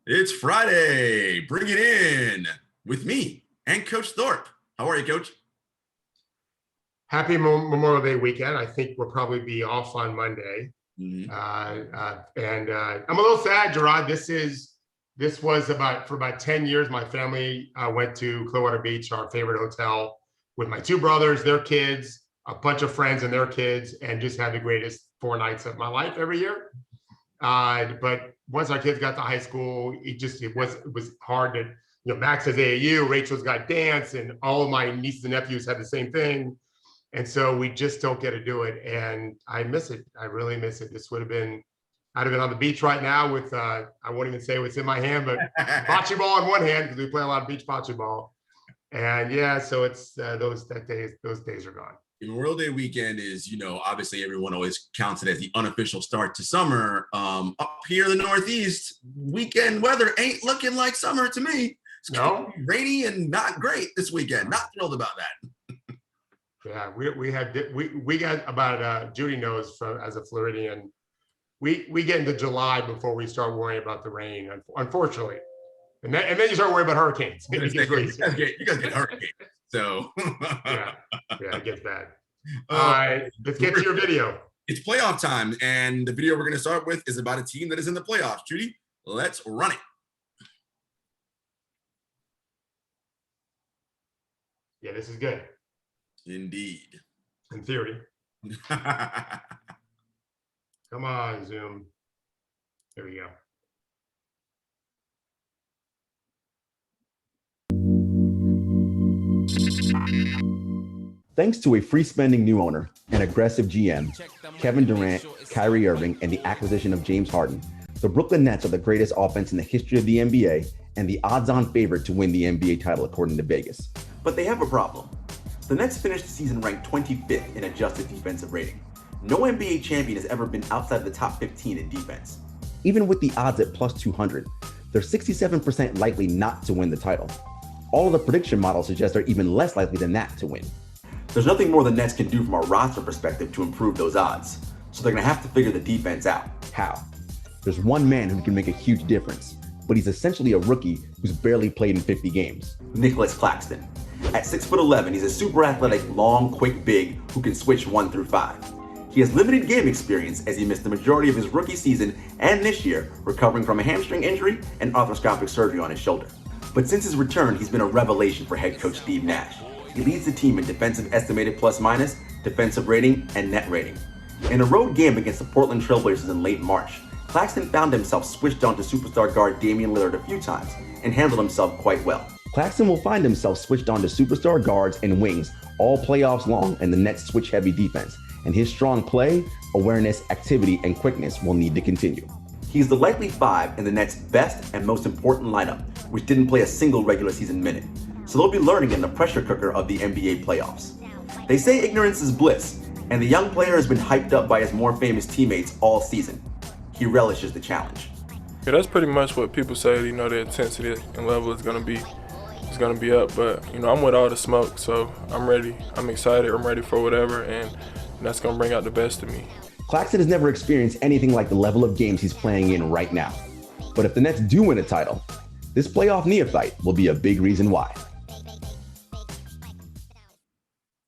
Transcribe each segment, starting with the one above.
It's Friday. Bring it in with me and Coach Thorpe. How are you, Coach? Happy Memorial Day weekend. I think we'll probably be off on Monday. Mm-hmm. I'm a little sad, Jarod. This was for about 10 years. My family went to Clearwater Beach, our favorite hotel, with my two brothers, their kids, a bunch of friends and their kids, and just had the greatest 4 nights of my life every year. But once our kids got to high school, it was hard to, Max has AAU, Rachel's got dance, and all of my nieces and nephews had the same thing. And so we just don't get to do it. And I miss it. I really miss it. I'd have been on the beach right now with, I won't even say what's in my hand, but bocce ball in one hand, because we play a lot of beach bocce ball. And yeah, so it's those days are gone. Memorial Day weekend is, obviously everyone always counts it as the unofficial start to summer. Up here in the Northeast, weekend weather ain't looking like summer to me. It's rainy and not great this weekend. Not thrilled about that. Yeah, we got about Judy knows as a Floridian, we get into July before we start worrying about the rain, unfortunately, and then you start worrying about hurricanes. You guys get hurricanes, so yeah, it gets bad. All right, let's get to your video. It's playoff time, and the video we're going to start with is about a team that is in the playoffs. Judy, let's run it. Yeah, this is good. Indeed. In theory. Come on, Zoom. There we go. Thanks to a free-spending new owner, an aggressive GM, Kevin Durant, Kyrie Irving, and the acquisition of James Harden, the Brooklyn Nets are the greatest offense in the history of the NBA and the odds-on favorite to win the NBA title according to Vegas. But they have a problem. The Nets finished the season ranked 25th in adjusted defensive rating. No NBA champion has ever been outside of the top 15 in defense. Even with the odds at plus 200, they're 67% likely not to win the title. All of the prediction models suggest they're even less likely than that to win. There's nothing more the Nets can do from a roster perspective to improve those odds, so they're going to have to figure the defense out. How? There's one man who can make a huge difference, but he's essentially a rookie who's barely played in 50 games. Nicholas Claxton. At 6'11", he's a super athletic, long, quick big who can switch 1 through 5. He has limited game experience as he missed the majority of his rookie season and this year, recovering from a hamstring injury and arthroscopic surgery on his shoulder. But since his return, he's been a revelation for head coach Steve Nash. He leads the team in defensive estimated plus-minus, defensive rating, and net rating. In a road game against the Portland Trailblazers in late March, Claxton found himself switched on to superstar guard Damian Lillard a few times and handled himself quite well. Claxton will find himself switched on to superstar guards and wings all playoffs long in the Nets' switch-heavy defense, and his strong play, awareness, activity, and quickness will need to continue. He's the likely 5 in the Nets' best and most important lineup, which didn't play a single regular season minute. So they'll be learning in the pressure cooker of the NBA playoffs. They say ignorance is bliss, and the young player has been hyped up by his more famous teammates all season. He relishes the challenge. Yeah, that's pretty much what people say, the intensity and level is going to be up, but I'm with all the smoke, so I'm ready. I'm excited. I'm ready for whatever, and that's going to bring out the best of me. Claxton has never experienced anything like the level of games he's playing in right now. But if the Nets do win a title, this playoff neophyte will be a big reason why.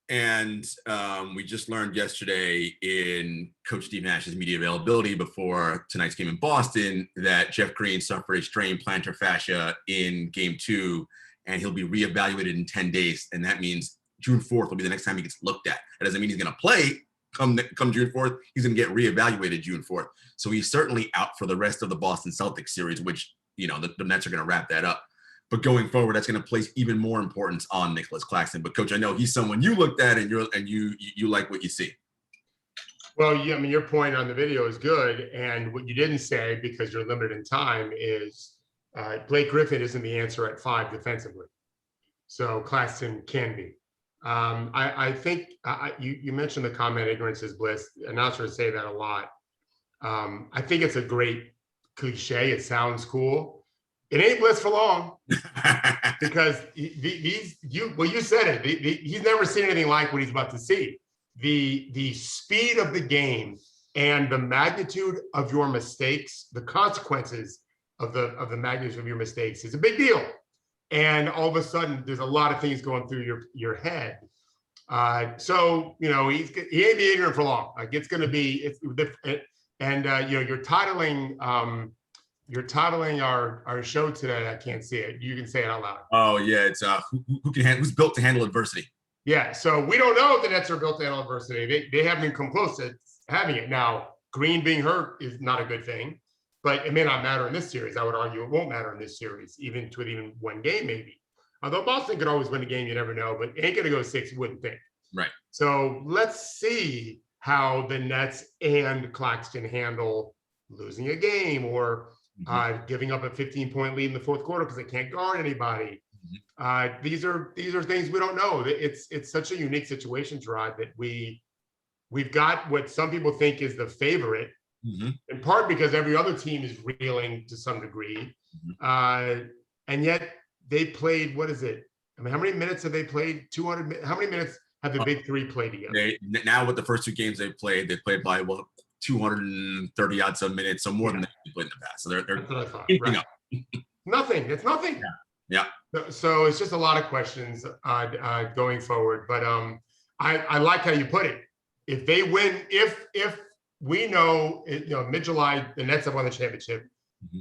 And we just learned yesterday in Coach Steve Nash's media availability before tonight's game in Boston that Jeff Green suffered a strained plantar fascia in Game 2, and he'll be reevaluated in 10 days. And that means June 4th will be the next time he gets looked at. That doesn't mean he's going to play come June 4th. He's going to get reevaluated June 4th. So he's certainly out for the rest of the Boston Celtics series, which, the Nets are going to wrap that up. But going forward, that's going to place even more importance on Nicholas Claxton. But Coach, I know he's someone you looked at and you like what you see. Well, yeah, your point on the video is good. And what you didn't say, because you're limited in time, is Blake Griffin isn't the answer at 5 defensively. So Claxton can be. I think you mentioned the comment, ignorance is bliss. Announcers say that a lot. I think it's a great cliche. It sounds cool. It ain't bliss for long, because you said it. He's never seen anything like what he's about to see. The speed of the game and the magnitude of your mistakes, the consequences of the magnitude of your mistakes is a big deal. And all of a sudden, there's a lot of things going through your head. So he ain't be ignorant for long. Like it's going to be you're titling our show today. I can't see it. You can say it out loud. Oh yeah, it's who's built to handle adversity. Yeah, so we don't know if the Nets are built to handle adversity. They haven't even come close to having it. Now, Green being hurt is not a good thing, but it may not matter in this series. I would argue it won't matter in this series, even one game maybe. Although Boston could always win a game, you never know, but ain't going to go 6, you wouldn't think. Right. So let's see how the Nets and Claxton handle losing a game or giving up a 15-point lead in the fourth quarter because they can't guard anybody. These are things we don't know. It's such a unique situation, Jarod, that we've got what some people think is the favorite, in part because every other team is reeling to some degree, and yet they played. What is it? I mean, how many minutes have they played? 200. How many minutes have the big three played together? Now with the first 2 games they played by 230 odd some minutes, so more than they played in the past. So they're keeping up. Nothing. It's nothing. Yeah. So it's just a lot of questions going forward. But I like how you put it. If they win, if we know, mid-July, the Nets have won the championship,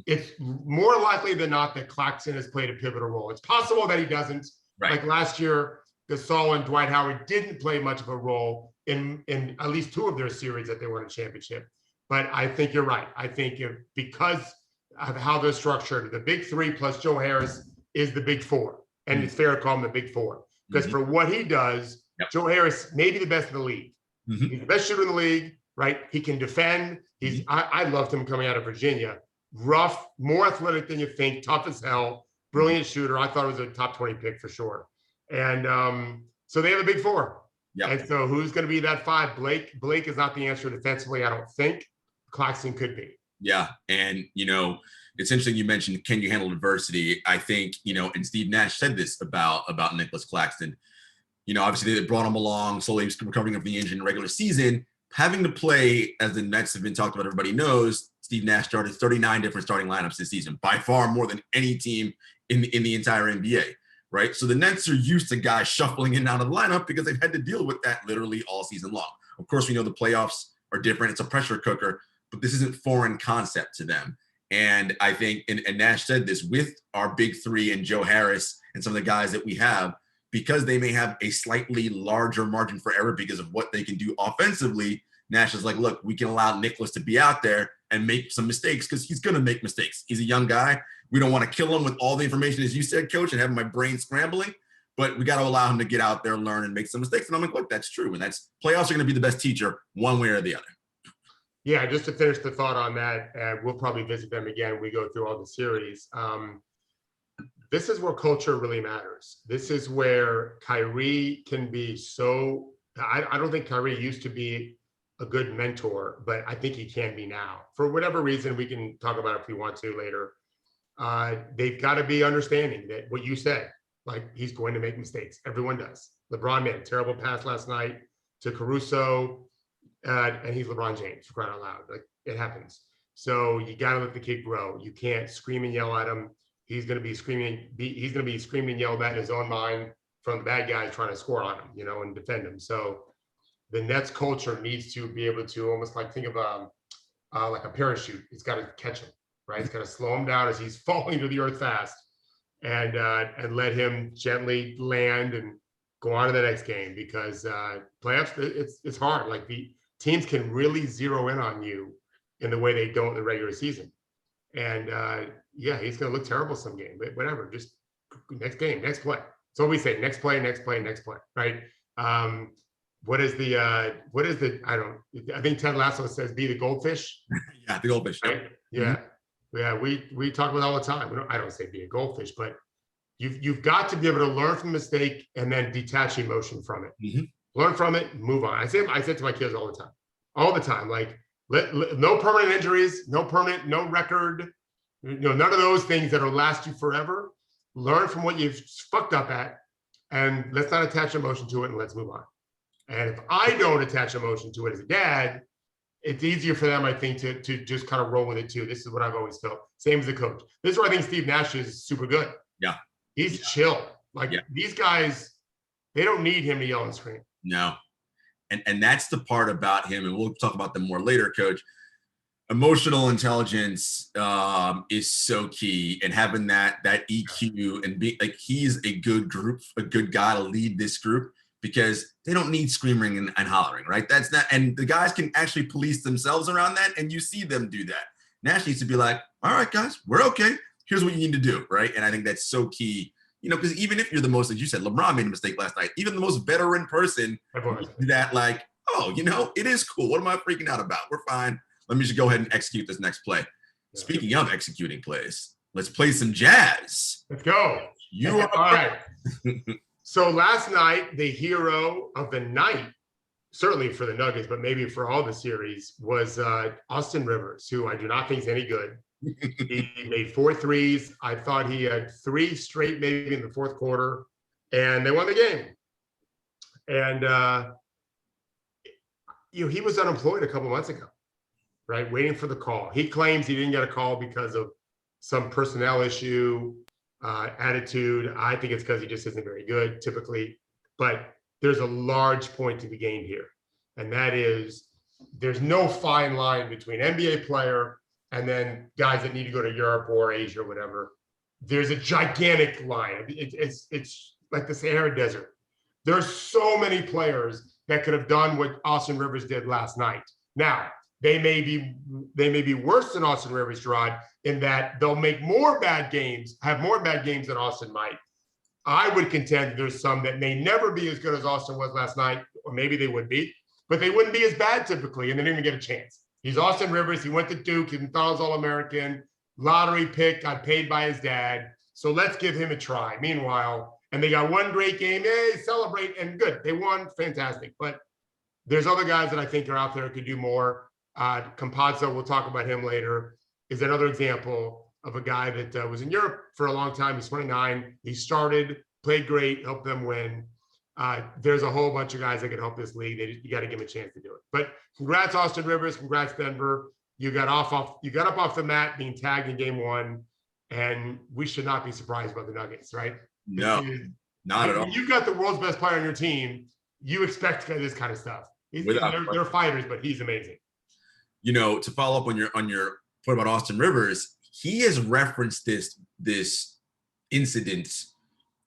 it's more likely than not that Claxton has played a pivotal role. It's possible that he doesn't. Right. Like last year, Gasol and Dwight Howard didn't play much of a role in at least 2 of their series that they won a championship. But I think you're right. I think because of how they're structured, the big 3 plus Joe Harris is the big 4. And it's fair to call him the big 4. Because for what he does, Joe Harris may be the best in the league. He's the best shooter in the league, right? He can defend. I loved him coming out of Virginia. Rough, more athletic than you think, tough as hell, brilliant shooter. I thought it was a top 20 pick for sure. And so they have a big 4. Yep. And so who's going to be that 5? Blake is not the answer defensively, I don't think. Claxton could be. Yeah. And, it's interesting you mentioned, can you handle adversity? I think, and Steve Nash said this about Nicholas Claxton. Obviously they brought him along, slowly recovering from the injury in the regular season. Having to play, as the Nets have been talked about, everybody knows, Steve Nash started 39 different starting lineups this season, by far more than any team in the entire NBA, right? So the Nets are used to guys shuffling in and out of the lineup because they've had to deal with that literally all season long. Of course, we know the playoffs are different. It's a pressure cooker, but this isn't foreign concept to them. And I think, and Nash said this, with our big 3 and Joe Harris and some of the guys that we have, because they may have a slightly larger margin for error because of what they can do offensively, Nash is like, look, we can allow Nicholas to be out there and make some mistakes because he's going to make mistakes. He's a young guy. We don't want to kill him with all the information, as you said, Coach, and have my brain scrambling, but we got to allow him to get out there, learn, and make some mistakes. And I'm like, look, that's true. And playoffs are going to be the best teacher one way or the other. Yeah, just to finish the thought on that, we'll probably visit them again when we go through all the series. This is where culture really matters. This is where Kyrie can be so – I don't think Kyrie used to be a good mentor, but I think he can be now. For whatever reason, we can talk about it if we want to later. They've got to be understanding that what you said, like he's going to make mistakes. Everyone does. LeBron made a terrible pass last night to Caruso. And he's LeBron James, for crying out loud. Like, it happens. So you got to let the kid grow. You can't scream and yell at him. He's going to be screaming and yelled at in his own mind from the bad guys trying to score on him, and defend him. So the Nets culture needs to be able to almost like think of like a parachute. It's got to catch him, right? It's got to slow him down as he's falling to the earth fast, and let him gently land and go on to the next game, because playoffs, it's hard. Like the teams can really zero in on you in the way they don't in the regular season. And he's going to look terrible some game, but whatever, just next game, next play. That's what we say, next play, right? I think Ted Lasso says, be the goldfish. Yeah, the goldfish. Right? Yeah. Yeah, we talk about it all the time. I don't say be a goldfish, but you've got to be able to learn from a mistake and then detach emotion from it. Learn from it, move on. I say to my kids all the time, like no permanent injuries, no record, none of those things that'll last you forever. Learn from what you've fucked up at, and let's not attach emotion to it, and let's move on. And if I don't attach emotion to it as a dad, it's easier for them, I think, to just kind of roll with it too. This is what I've always felt. Same as the coach. This is where I think Steve Nash is super good. Yeah. He's chill. Like these guys, they don't need him to yell and scream. No. And that's the part about him, and we'll talk about them more later, Coach. Emotional intelligence is so key, and having that EQ and be like, he's a good guy to lead this group, because they don't need screaming and hollering, right? That's not, and the guys can actually police themselves around that, and you see them do that. Nash needs to be like, all right, guys, we're okay. Here's what you need to do, right? And I think that's so key, because even if you're the most, as you said, LeBron made a mistake last night, even the most veteran person, that like, oh, it is cool. What am I freaking out about? We're fine. Let me just go ahead and execute this next play. Yeah. Speaking of executing plays, let's play some jazz. Let's go. You are all right. So last night, the hero of the night, certainly for the Nuggets, but maybe for all the series, was Austin Rivers, who I do not think is any good. He made 4 threes. I thought he had 3 straight, maybe in the fourth quarter, and they won the game. And he was unemployed a couple months ago, right? Waiting for the call. He claims he didn't get a call because of some personnel issue, attitude. I think it's because he just isn't very good typically. But there's a large point to be gained here, and that is there's no fine line between NBA player and then guys that need to go to Europe or Asia or whatever. There's a gigantic line. It's like the Sahara Desert. There's so many players that could have done what Austin Rivers did last night. Now, they may be worse than Austin Rivers, Jarod, in that they'll make more bad games, have more bad games than Austin might. I would contend that there's some that may never be as good as Austin was last night, or maybe they would be, but they wouldn't be as bad typically, and they didn't even get a chance. He's Austin Rivers. He went to Duke. He thought he was All-American, lottery pick, got paid by his dad. So let's give him a try. Meanwhile, and they got one great game. Hey, celebrate, and good. They won. Fantastic. But there's other guys that I think are out there who could do more. Campazzo, we'll talk about him later, is another example of a guy that was in Europe for a long time. He's 29. He started, played great, helped them win. There's a whole bunch of guys that can help this league. You got to give them a chance to do it. But congrats, Austin Rivers. Congrats, Denver. You got up off the mat being tagged in game 1, and we should not be surprised about the Nuggets, right? No, not at all. When you've got the world's best player on your team, you expect this kind of stuff. They're fighters, but he's amazing. To follow up on your point about Austin Rivers, he has referenced this incident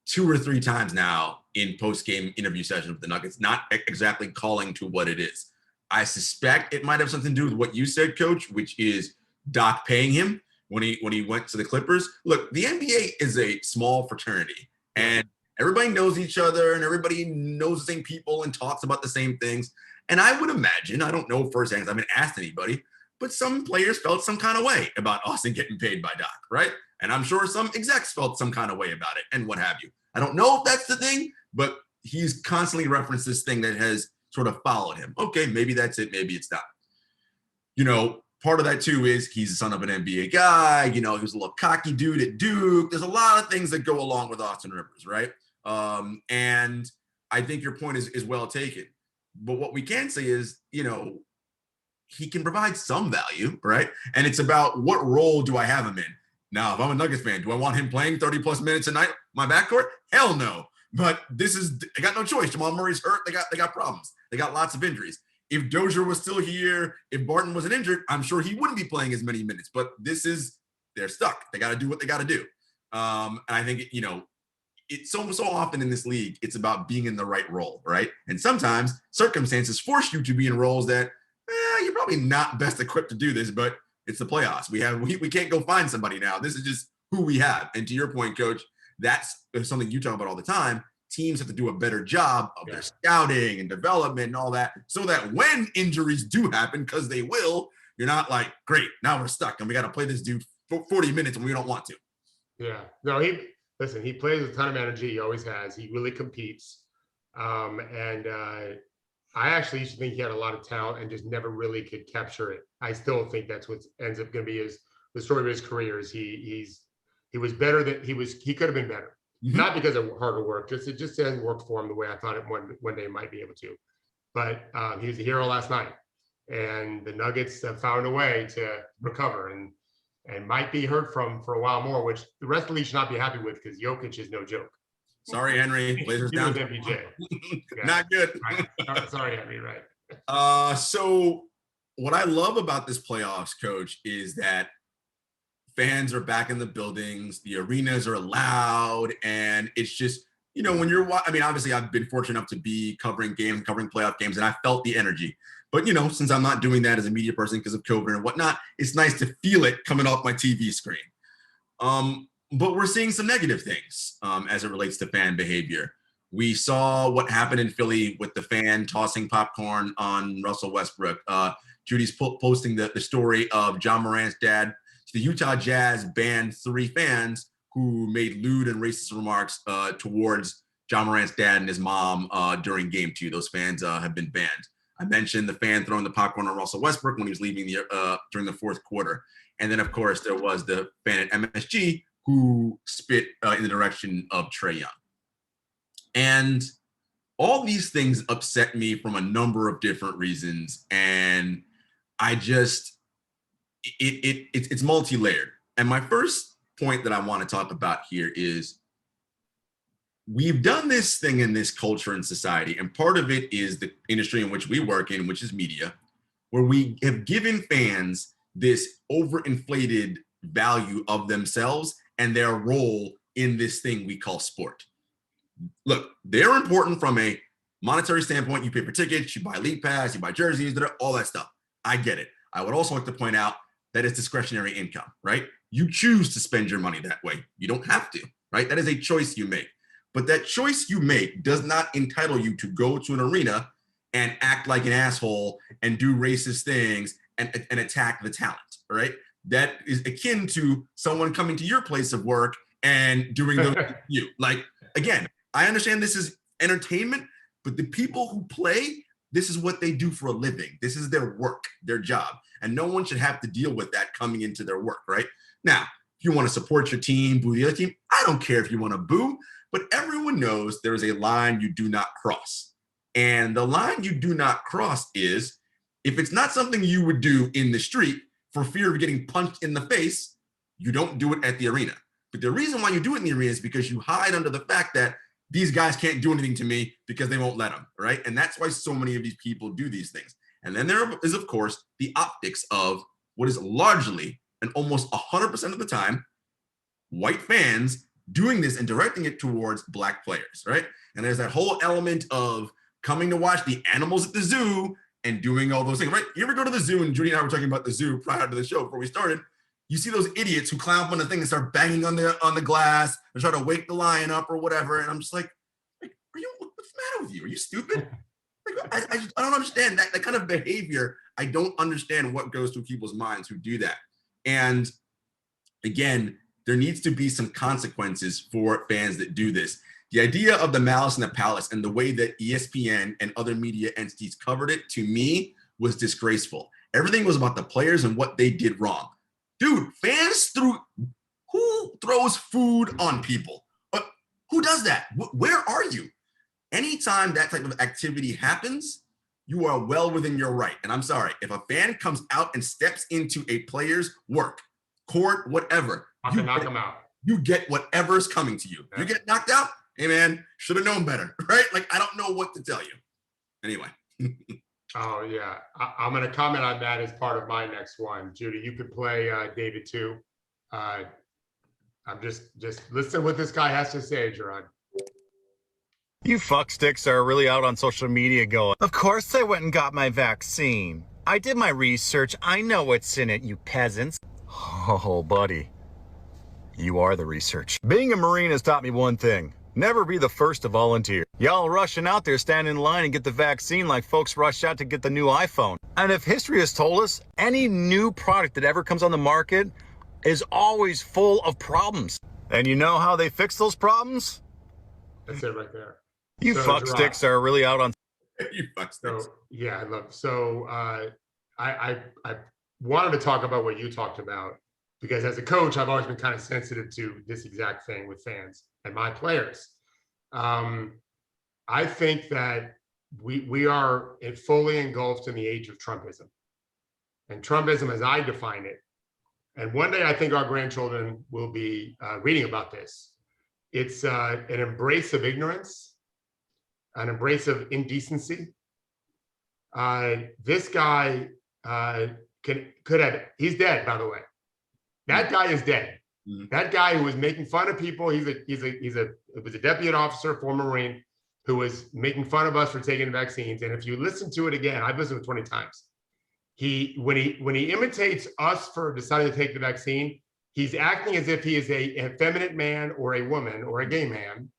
2 or 3 times now in post-game interview sessions with the Nuggets, not exactly calling to what it is. I suspect it might have something to do with what you said, Coach, which is Doc paying him when he went to the Clippers. Look, the NBA is a small fraternity, and everybody knows each other, and everybody knows the same people and talks about the same things. And I would imagine, I don't know firsthand, I haven't asked anybody, but some players felt some kind of way about Austin getting paid by Doc, right? And I'm sure some execs felt some kind of way about it and what have you. I don't know if that's the thing, but he's constantly referenced this thing that has sort of followed him. Okay, maybe that's it. Maybe it's not. Part of that too is he's the son of an NBA guy. He was a little cocky dude at Duke. There's a lot of things that go along with Austin Rivers, right? And I think your point is well taken. But what we can say is, he can provide some value, right? And it's about what role do I have him in? Now, if I'm a Nuggets fan, do I want him playing 30 plus minutes a night? My backcourt? Hell no. But I got no choice. Jamal Murray's hurt. They got problems. They got lots of injuries. If Dozier was still here, if Barton wasn't injured, I'm sure he wouldn't be playing as many minutes. But they're stuck. They got to do what they got to do. And I think, it's so often in this league, it's about being in the right role, right? And sometimes circumstances force you to be in roles that you're probably not best equipped to do this, but it's the playoffs. We can't go find somebody now. This is just who we have. And to your point, Coach, that's something you talk about all the time. Teams have to do a better job of their scouting and development and all that, so that when injuries do happen, because they will, you're not like, great, now we're stuck and we got to play this dude for 40 minutes and we don't want to. Yeah. No, he plays with a ton of energy. He always has. He really competes. I actually used to think he had a lot of talent and just never really could capture it. I still think that's what ends up going to be the story of his career. Is he was better than he could have been better. Mm-hmm. Not because of harder work, it just hasn't worked for him the way I thought it one day might be able to. But he was a hero last night, and the Nuggets have found a way to recover and might be heard from for a while more, which the rest of the league should not be happy with because Jokic is no joke. Sorry, Henry. Blazers down. MPJ. Not good. Right. Sorry, Henry. Right. So what I love about this playoffs, Coach, is that fans are back in the buildings, the arenas are loud, and it's just, you know, when you're, I mean, obviously I've been fortunate enough to be covering games, covering playoff games, and I felt the energy. But, you know, since I'm not doing that as a media person because of COVID and whatnot, it's nice to feel it coming off my TV screen. But we're seeing some negative things as it relates to fan behavior. We saw what happened in Philly with the fan tossing popcorn on Russell Westbrook. Judy's posting the story of John Morant's dad. The Utah Jazz banned 3 fans who made lewd and racist remarks towards John Morant's dad and his mom during Game 2. Those fans have been banned. I mentioned the fan throwing the popcorn on Russell Westbrook when he was leaving during the fourth quarter. And then, of course, there was the fan at MSG who spit in the direction of Trae Young. And all these things upset me from a number of different reasons. And I just, it's multi-layered. And my first point that I want to talk about here is we've done this thing in this culture and society, and part of it is the industry in which we work in, which is media, where we have given fans this overinflated value of themselves and their role in this thing we call sport. Look, they're important from a monetary standpoint. You pay for tickets, you buy league pass, you buy jerseys, all that stuff. I get it. I would also like to point out that it's discretionary income, right? You choose to spend your money that way. You don't have to, right? That is a choice you make. But that choice you make does not entitle you to go to an arena and act like an asshole and do racist things and attack the talent, right? That is akin to someone coming to your place of work and doing those to you. Like, again, I understand this is entertainment, but the people who play, this is what they do for a living. This is their work, their job. And no one should have to deal with that coming into their work, right? Now, if you want to support your team, boo the other team, I don't care if you want to boo, but everyone knows there is a line you do not cross. And the line you do not cross is, if it's not something you would do in the street for fear of getting punched in the face, you don't do it at the arena. But the reason why you do it in the arena is because you hide under the fact that these guys can't do anything to me because they won't let them, right? And that's why so many of these people do these things. And then there is, of course, the optics of what is largely and almost 100% of the time white fans doing this and directing it towards black players, right? And there's that whole element of coming to watch the animals at the zoo and doing all those things, right? You ever go to the zoo, and Judy and I were talking about the zoo prior to the show before we started, you see those idiots who climb up on the thing and start banging on the glass and try to wake the lion up or whatever. And I'm just like are you, what's the matter with you? Are you stupid? Like, I don't understand that kind of behavior. I don't understand what goes through people's minds who do that. And again, there needs to be some consequences for fans that do this. The idea of the malice in the palace and the way that ESPN and other media entities covered it, to me, was disgraceful. Everything was about the players and what they did wrong. Dude, who throws food on people? Who does that? Where are you? Anytime that type of activity happens, you are well within your right. And I'm sorry, if a fan comes out and steps into a player's work, court, whatever, you knock them out. You get whatever's coming to you. Yeah. You get knocked out, hey man, should have known better, right? Like, I don't know what to tell you. Anyway. Oh yeah, I'm going to comment on that as part of my next one. Judy, you could play David too. I'm just listen to what this guy has to say, Jarod. You fucksticks are really out on social media going, of course I went and got my vaccine. I did my research. I know what's in it, you peasants. Oh, buddy. You are the research. Being a Marine has taught me one thing. Never be the first to volunteer. Y'all rushing out there, stand in line and get the vaccine like folks rush out to get the new iPhone. And if history has told us, any new product that ever comes on the market is always full of problems. And you know how they fix those problems? That's it right there. You fucksticks are really out on... You fucksticks. So, yeah, I love it. So I wanted to talk about what you talked about, because as a coach, I've always been kind of sensitive to this exact thing with fans and my players. I think that we are fully engulfed in the age of Trumpism. And Trumpism, as I define it, and one day I think our grandchildren will be reading about this. It's an embrace of ignorance, an embrace of indecency. This guy could have, he's dead, by the way. That guy is dead. Mm-hmm. That guy who was making fun of people, he was a deputy officer, former Marine, who was making fun of us for taking vaccines. And if you listen to it again, I've listened to it 20 times. When he imitates us for deciding to take the vaccine, he's acting as if he is a effeminate man or a woman or a gay man,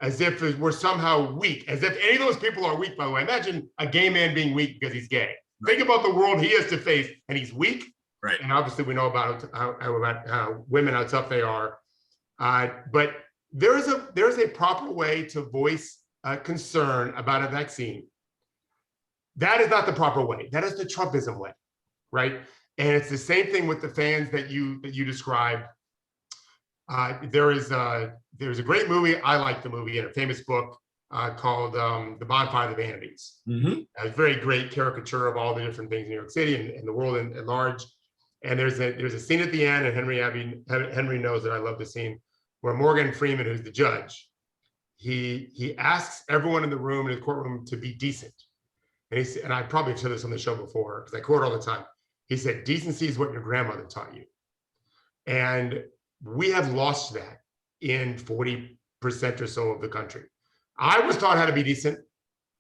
as if we're somehow weak, as if any of those people are weak, by the way. Imagine a gay man being weak because he's gay. Right. Think about the world he has to face, and he's weak. Right. And obviously we know about how women, how tough they are. But there's a proper way to voice concern about a vaccine. That is not the proper way. That is the Trumpism way, right? And it's the same thing with the fans that you described. There's a great movie. I like the movie, and a famous book called The Bonfire of the Vanities. Mm-hmm. A very great caricature of all the different things in New York City and the world at large. And there's a scene at the end, and Henry knows that I love the scene, where Morgan Freeman, who's the judge, he asks everyone in the room, in the courtroom, to be decent. And he said, and I probably said this on the show before because I quote all the time. He said, "Decency is what your grandmother taught you." And we have lost that in 40% or so of the country. I was taught how to be decent,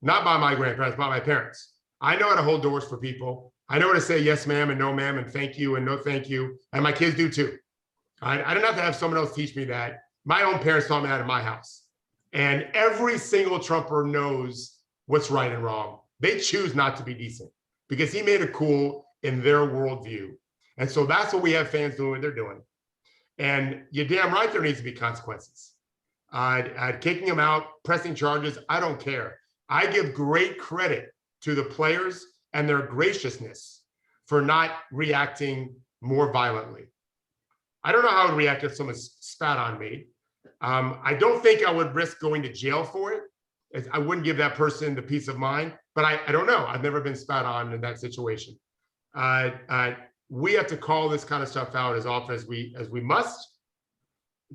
not by my grandparents, by my parents. I know how to hold doors for people. I know how to say yes, ma'am, and no, ma'am, and thank you, and no, thank you. And my kids do too. I didn't have to have someone else teach me that. My own parents taught me that in my house. And every single Trumper knows what's right and wrong. They choose not to be decent because he made it cool in their worldview. And so that's what we have fans doing what they're doing. And you're damn right there needs to be consequences. Kicking him out, pressing charges, I don't care. I give great credit to the players and their graciousness for not reacting more violently. I don't know how I would react if someone spat on me. I don't think I would risk going to jail for it. I wouldn't give that person the peace of mind, but I don't know. I've never been spat on in that situation. We have to call this kind of stuff out as often as we must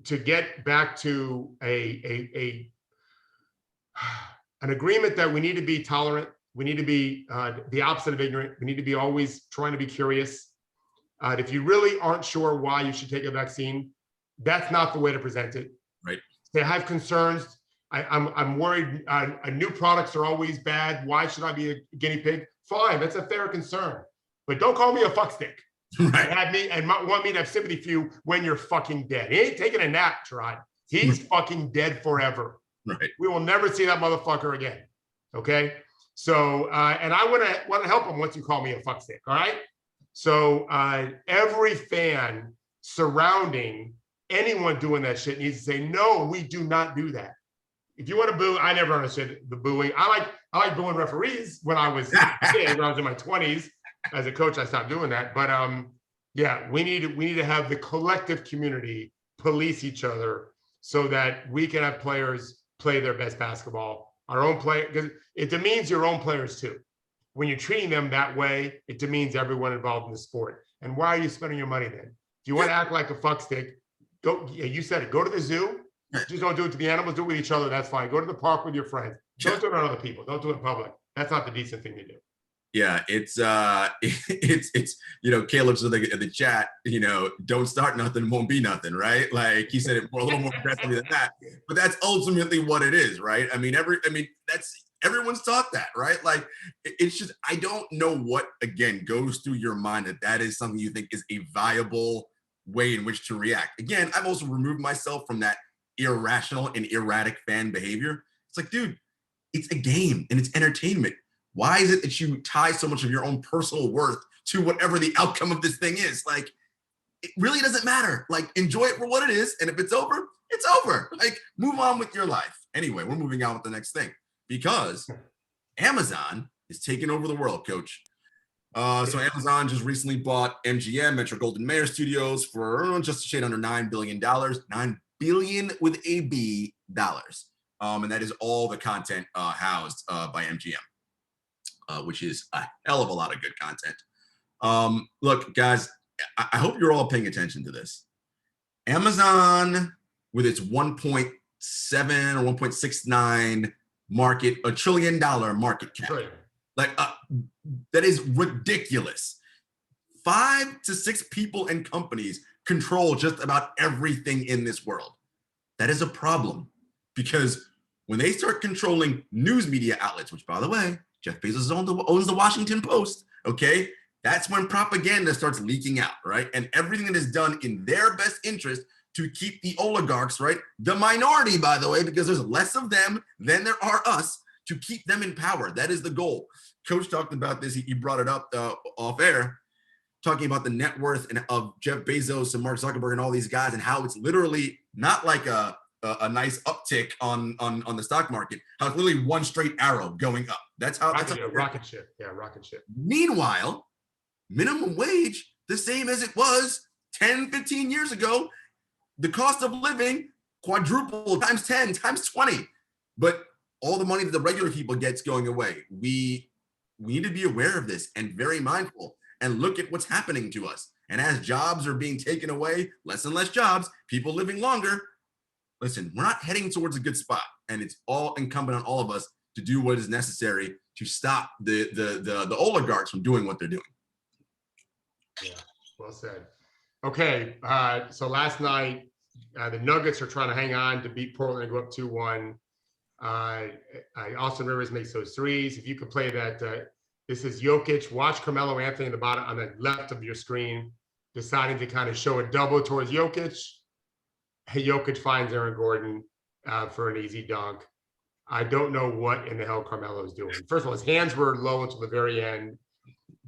to get back to an agreement that we need to be tolerant. We need to be the opposite of ignorant. We need to be always trying to be curious. If you really aren't sure why you should take a vaccine, that's not the way to present it. Right. They have concerns. I'm worried. New products are always bad. Why should I be a guinea pig? Fine, that's a fair concern. But don't call me a fuckstick. Right. And want me to have sympathy for you when you're fucking dead. He ain't taking a nap, Jarod. He's fucking dead forever. Right. We will never see that motherfucker again. Okay. So, and I want to help him once you call me a fuckstick. All right. So every fan surrounding anyone doing that shit needs to say, no, we do not do that. If you want to boo, I never understood the booing. I like booing referees when I was when I was in my 20s. As a coach, I stopped doing that. But yeah, we need to have the collective community police each other so that we can have players play their best basketball. Our own play, because it demeans your own players too. When you're treating them that way, it demeans everyone involved in the sport. And why are you spending your money then? If you want to act like a fuckstick, go. Yeah, you said it. Go to the zoo. Just don't do it to the animals. Do it with each other. That's fine. Go to the park with your friends. Don't do it on other people. Don't do it in public. That's not the decent thing to do. Yeah, it's Caleb's in the chat, don't start nothing, won't be nothing, right? Like he said it a little more aggressively than that, but that's ultimately what it is, right? That's everyone's taught that, right? Like it's just, I don't know what again goes through your mind that is something you think is a viable way in which to react. Again, I've also removed myself from that irrational and erratic fan behavior. It's like, dude, it's a game and it's entertainment. Why is it that you tie so much of your own personal worth to whatever the outcome of this thing is? Like, it really doesn't matter. Like, enjoy it for what it is. And if it's over, it's over. Like, move on with your life. Anyway, we're moving on with the next thing because Amazon is taking over the world, Coach. So Amazon just recently bought MGM, Metro Golden Mayer Studios, for just a shade under $9 billion. $9 billion with a B dollars. And that is all the content housed by MGM. Which is a hell of a lot of good content. Look, guys, I hope you're all paying attention to this. Amazon, with its 1.7 or 1.69 market, $1 trillion market cap. Right. Like, that is ridiculous. 5 to 6 people and companies control just about everything in this world. That is a problem, because when they start controlling news media outlets, which, by the way, Jeff Bezos owns the Washington Post, okay? That's when propaganda starts leaking out, right? And everything that is done in their best interest to keep the oligarchs, right? The minority, by the way, because there's less of them than there are us, to keep them in power. That is the goal. Coach talked about this. He brought it up off air, talking about the net worth of Jeff Bezos and Mark Zuckerberg and all these guys, and how it's literally not like a nice uptick on the stock market, how it's literally one straight arrow going up. That's how rocket ship. Yeah, rocket ship. Meanwhile, minimum wage, the same as it was 10, 15 years ago. The cost of living quadrupled, times 10, times 20. But all the money that the regular people gets going away. We need to be aware of this and very mindful and look at what's happening to us. And as jobs are being taken away, less and less jobs, people living longer. Listen, we're not heading towards a good spot, and it's all incumbent on all of us to do what is necessary to stop the oligarchs from doing what they're doing. Yeah, well said. Okay, so last night, the Nuggets are trying to hang on to beat Portland and go up 2-1. Austin Rivers makes those threes. If you could play that, this is Jokic. Watch Carmelo Anthony in the bottom on the left of your screen, deciding to kind of show a double towards Jokic. Jokic finds Aaron Gordon for an easy dunk. I don't know what in the hell Carmelo's doing. First of all, his hands were low until the very end.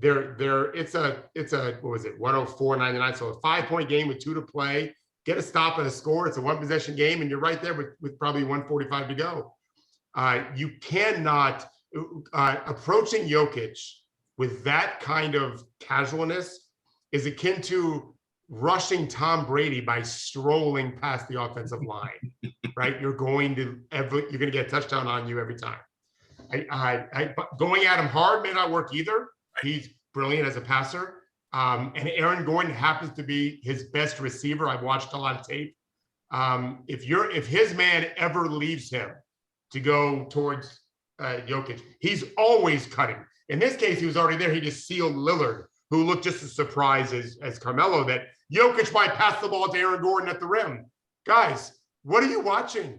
It's a what was it, 104-99. So a 5-point game with 2 to play. Get a stop and a score. It's a 1-possession game, and you're right there with probably 1:45 to go. You cannot approaching Jokic with that kind of casualness is akin to rushing Tom Brady by strolling past the offensive line, right? You're going to get a touchdown on you every time. Going at him hard may not work either. He's brilliant as a passer. And Aaron Gordon happens to be his best receiver. I've watched a lot of tape. If his man ever leaves him to go towards Jokic, he's always cutting. In this case, he was already there. He just sealed Lillard, who looked just as surprised as Carmelo that Jokic might pass the ball to Aaron Gordon at the rim. Guys, what are you watching?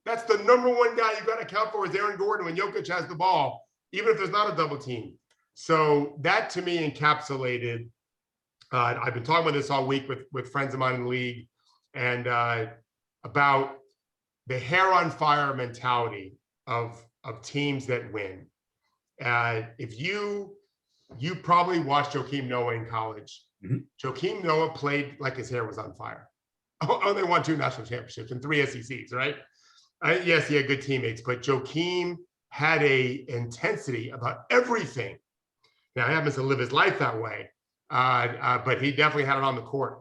That's the number one guy you got to account for is Aaron Gordon when Jokic has the ball, even if there's not a double team. So that to me encapsulated. I've been talking about this all week with friends of mine in the league, and about the hair on fire mentality of teams that win. If you probably watched Joakim Noah in college. Mm-hmm. Joakim Noah played like his hair was on fire. Oh, they won 2 national championships and 3 SECs, right? Yes, he had good teammates, but Joakim had a intensity about everything. Now, he happens to live his life that way, but he definitely had it on the court.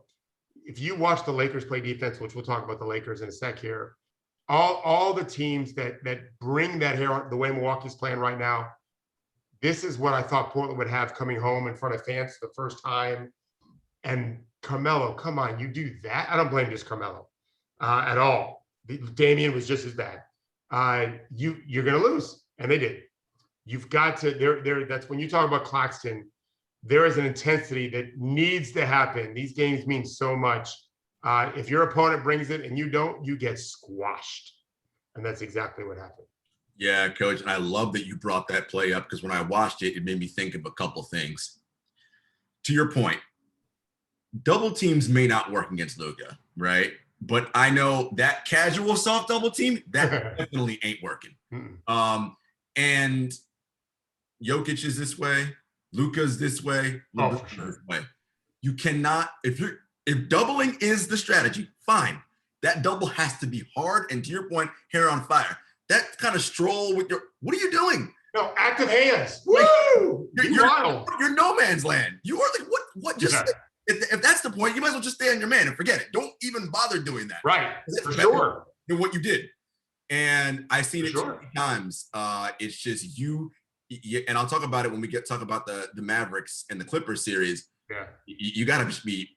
If you watch the Lakers play defense, which we'll talk about the Lakers in a sec here, all the teams that bring that hair on, the way Milwaukee's playing right now, this is what I thought Portland would have coming home in front of fans the first time. And Carmelo, come on, you do that? I don't blame just Carmelo at all. Damian was just as bad. You're going to lose, and they did. You've got to. That's when you talk about Claxton. There is an intensity that needs to happen. These games mean so much. If your opponent brings it and you don't, you get squashed, and that's exactly what happened. Yeah, Coach, and I love that you brought that play up because when I watched it, it made me think of a couple things. To your point, double teams may not work against Luka, right? But I know that casual soft double team, that definitely ain't working. And Jokic is this way, Luka's this way, this way. You cannot, if doubling is the strategy, fine. That double has to be hard, and to your point, hair on fire. That kind of stroll with what are you doing? No, active hands. Woo! You're no man's land. You are like, what just if that's the point, you might as well just stay on your man and forget it. Don't even bother doing that. Right. For sure. Than what you did. And I've seen it too many times. It's just you Yeah, and I'll talk about it when we talk about the Mavericks and the Clippers series. Yeah. You got to just be,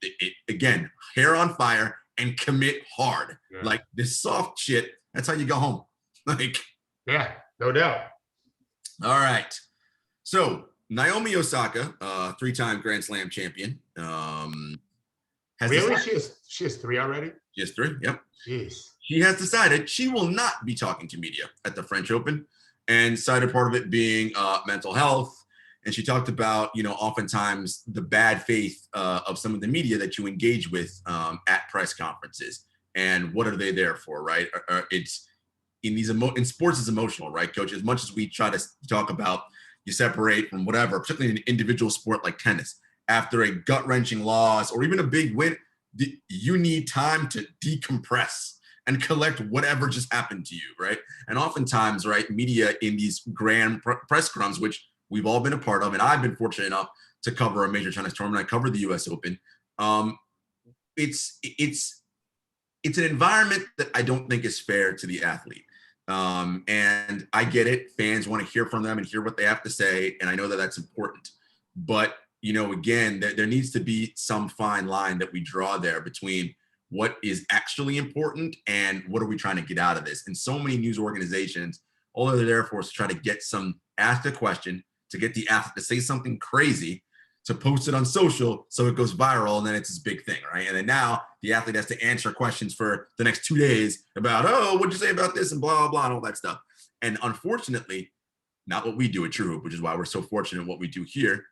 again, hair on fire and commit hard. Yeah. Like this soft shit, that's how you go home. Like, yeah, no doubt. All right. So Naomi Osaka, 3-time Grand Slam champion. Really? She has 3 already? She has 3, yep. Jeez. She has decided she will not be talking to media at the French Open, and cited part of it being mental health. And she talked about, oftentimes the bad faith of some of the media that you engage with at press conferences. And what are they there for, right? It's in sports is emotional, right, Coach? As much as we try to talk about you separate from whatever, particularly in an individual sport like tennis, after a gut-wrenching loss or even a big win, you need time to decompress and collect whatever just happened to you, right? And oftentimes, right, media in these grand press scrums, which we've all been a part of, and I've been fortunate enough to cover a major tennis tournament. I covered the U.S. Open. It's an environment that I don't think is fair to the athlete. And I get it. Fans want to hear from them and hear what they have to say. And I know that that's important. But, again, there needs to be some fine line that we draw there between what is actually important and what are we trying to get out of this. And so many news organizations, all they're there for is to try to ask a question, to get the athlete to say something crazy, to post it on social so it goes viral, and then it's this big thing, right? And then now the athlete has to answer questions for the next 2 days about, what'd you say about this, and blah, blah, blah, and all that stuff. And unfortunately, not what we do at TrueHoop, which is why we're so fortunate in what we do here.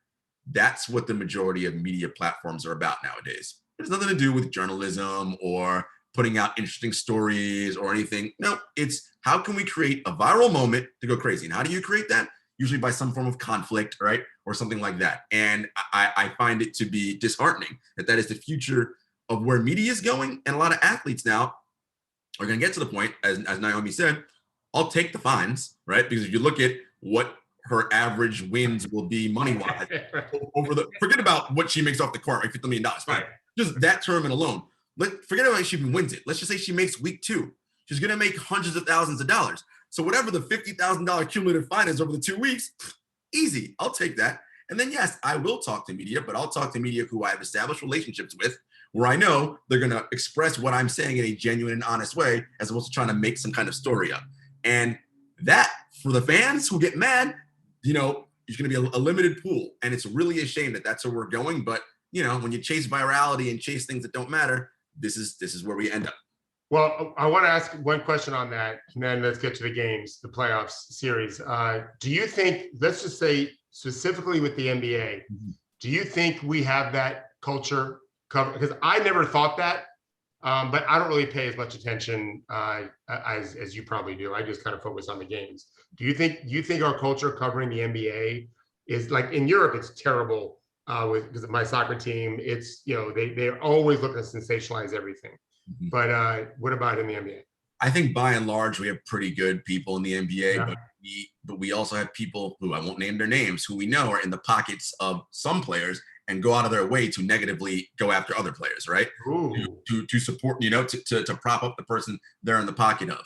That's what the majority of media platforms are about nowadays. It has nothing to do with journalism or putting out interesting stories or anything. No, it's how can we create a viral moment to go crazy? And how do you create that? Usually by some form of conflict, right? Or something like that. And I find it to be disheartening that is the future of where media is going. And a lot of athletes now are going to get to the point, as Naomi said, I'll take the fines, right? Because if you look at what her average wins will be money-wise forget about what she makes off the court, right? $50 million, fine. Just that tournament alone. Forget about if she even wins it. Let's just say she makes week 2. She's going to make hundreds of thousands of dollars. So whatever the $50,000 cumulative fine is over the 2 weeks, easy. I'll take that. And then, yes, I will talk to media, but I'll talk to media who I have established relationships with, where I know they're going to express what I'm saying in a genuine and honest way, as opposed to trying to make some kind of story up. And that, for the fans who get mad, there's going to be a limited pool. And it's really a shame that that's where we're going. But, when you chase virality and chase things that don't matter, this is where we end up. Well, I want to ask one question on that, and then let's get to the games, the playoffs series. Do you think, let's just say specifically with the NBA, do you think we have that culture covered? Because I never thought that, but I don't really pay as much attention as you probably do. I just kind of focus on the games. Do you think our culture covering the NBA is like in Europe? It's terrible because of my soccer team. It's they're always looking to sensationalize everything. Mm-hmm. But what about in the NBA? I think by and large we have pretty good people in the NBA, Yeah. but we also have people who I won't name their names, who we know are in the pockets of some players and go out of their way to negatively go after other players, right? To support, to prop up the person they're in the pocket of.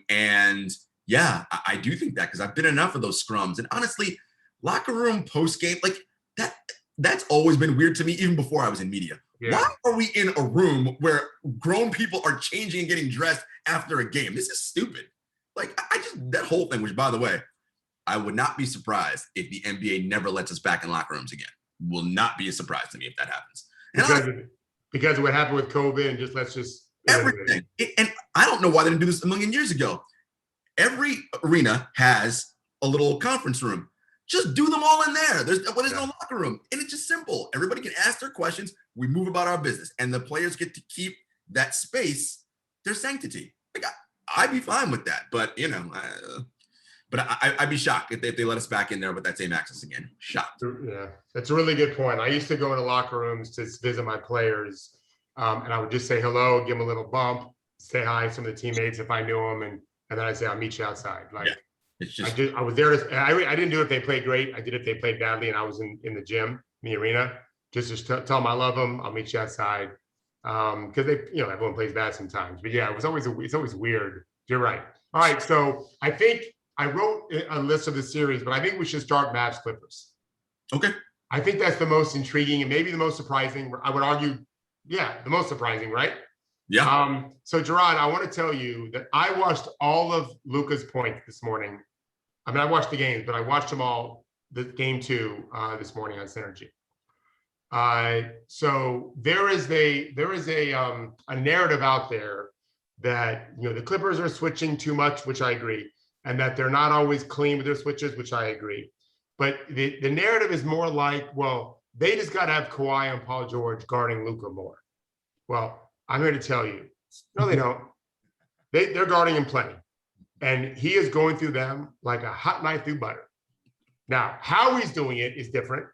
And yeah, I do think that, because I've been in enough of those scrums. And honestly, locker room post game, like that's always been weird to me, even before I was in media. Yeah. Why are we in a room where grown people are changing and getting dressed after a game? This is stupid. Like, that whole thing, which, by the way, I would not be surprised if the NBA never lets us back in locker rooms again. Will not be a surprise to me if that happens. Because of what happened with COVID, and let's just everything. And I don't know why they didn't do this a million years ago. Every arena has a little conference room. Just do them all in there. There's no locker room. And it's just simple. Everybody can ask their questions. We move about our business. And the players get to keep that space, their sanctity. Like, I'd be fine with that. But, but I'd be shocked if they let us back in there with that same access again. Shocked. Yeah, that's a really good point. I used to go into locker rooms to visit my players. And I would just say hello, give them a little bump, say hi to some of the teammates if I knew them. And then I'd say, I'll meet you outside. Like, yeah. It's just, I was there. I didn't do it if they played great. I did it if they played badly, and I was in the gym, in the arena, just to tell them I love them. I'll meet you outside, because everyone plays bad sometimes. But yeah, it's always weird. You're right. All right, so I think I wrote a list of the series, but I think we should start Mavs Clippers. Okay. I think that's the most intriguing and maybe the most surprising. I would argue, yeah, the most surprising, right? Yeah. So Jarod, I want to tell you that I watched all of Luka's points this morning. I mean, I watched the games, but I watched them all, the game 2 this morning on Synergy. So there is a narrative out there that, you know, the Clippers are switching too much, which I agree, and that they're not always clean with their switches, which I agree. But the narrative is more like, well, they just got to have Kawhi and Paul George guarding Luka more. Well, I'm here to tell you, no, they don't. They're guarding him plenty. And he is going through them like a hot knife through butter. Now, how he's doing it is different.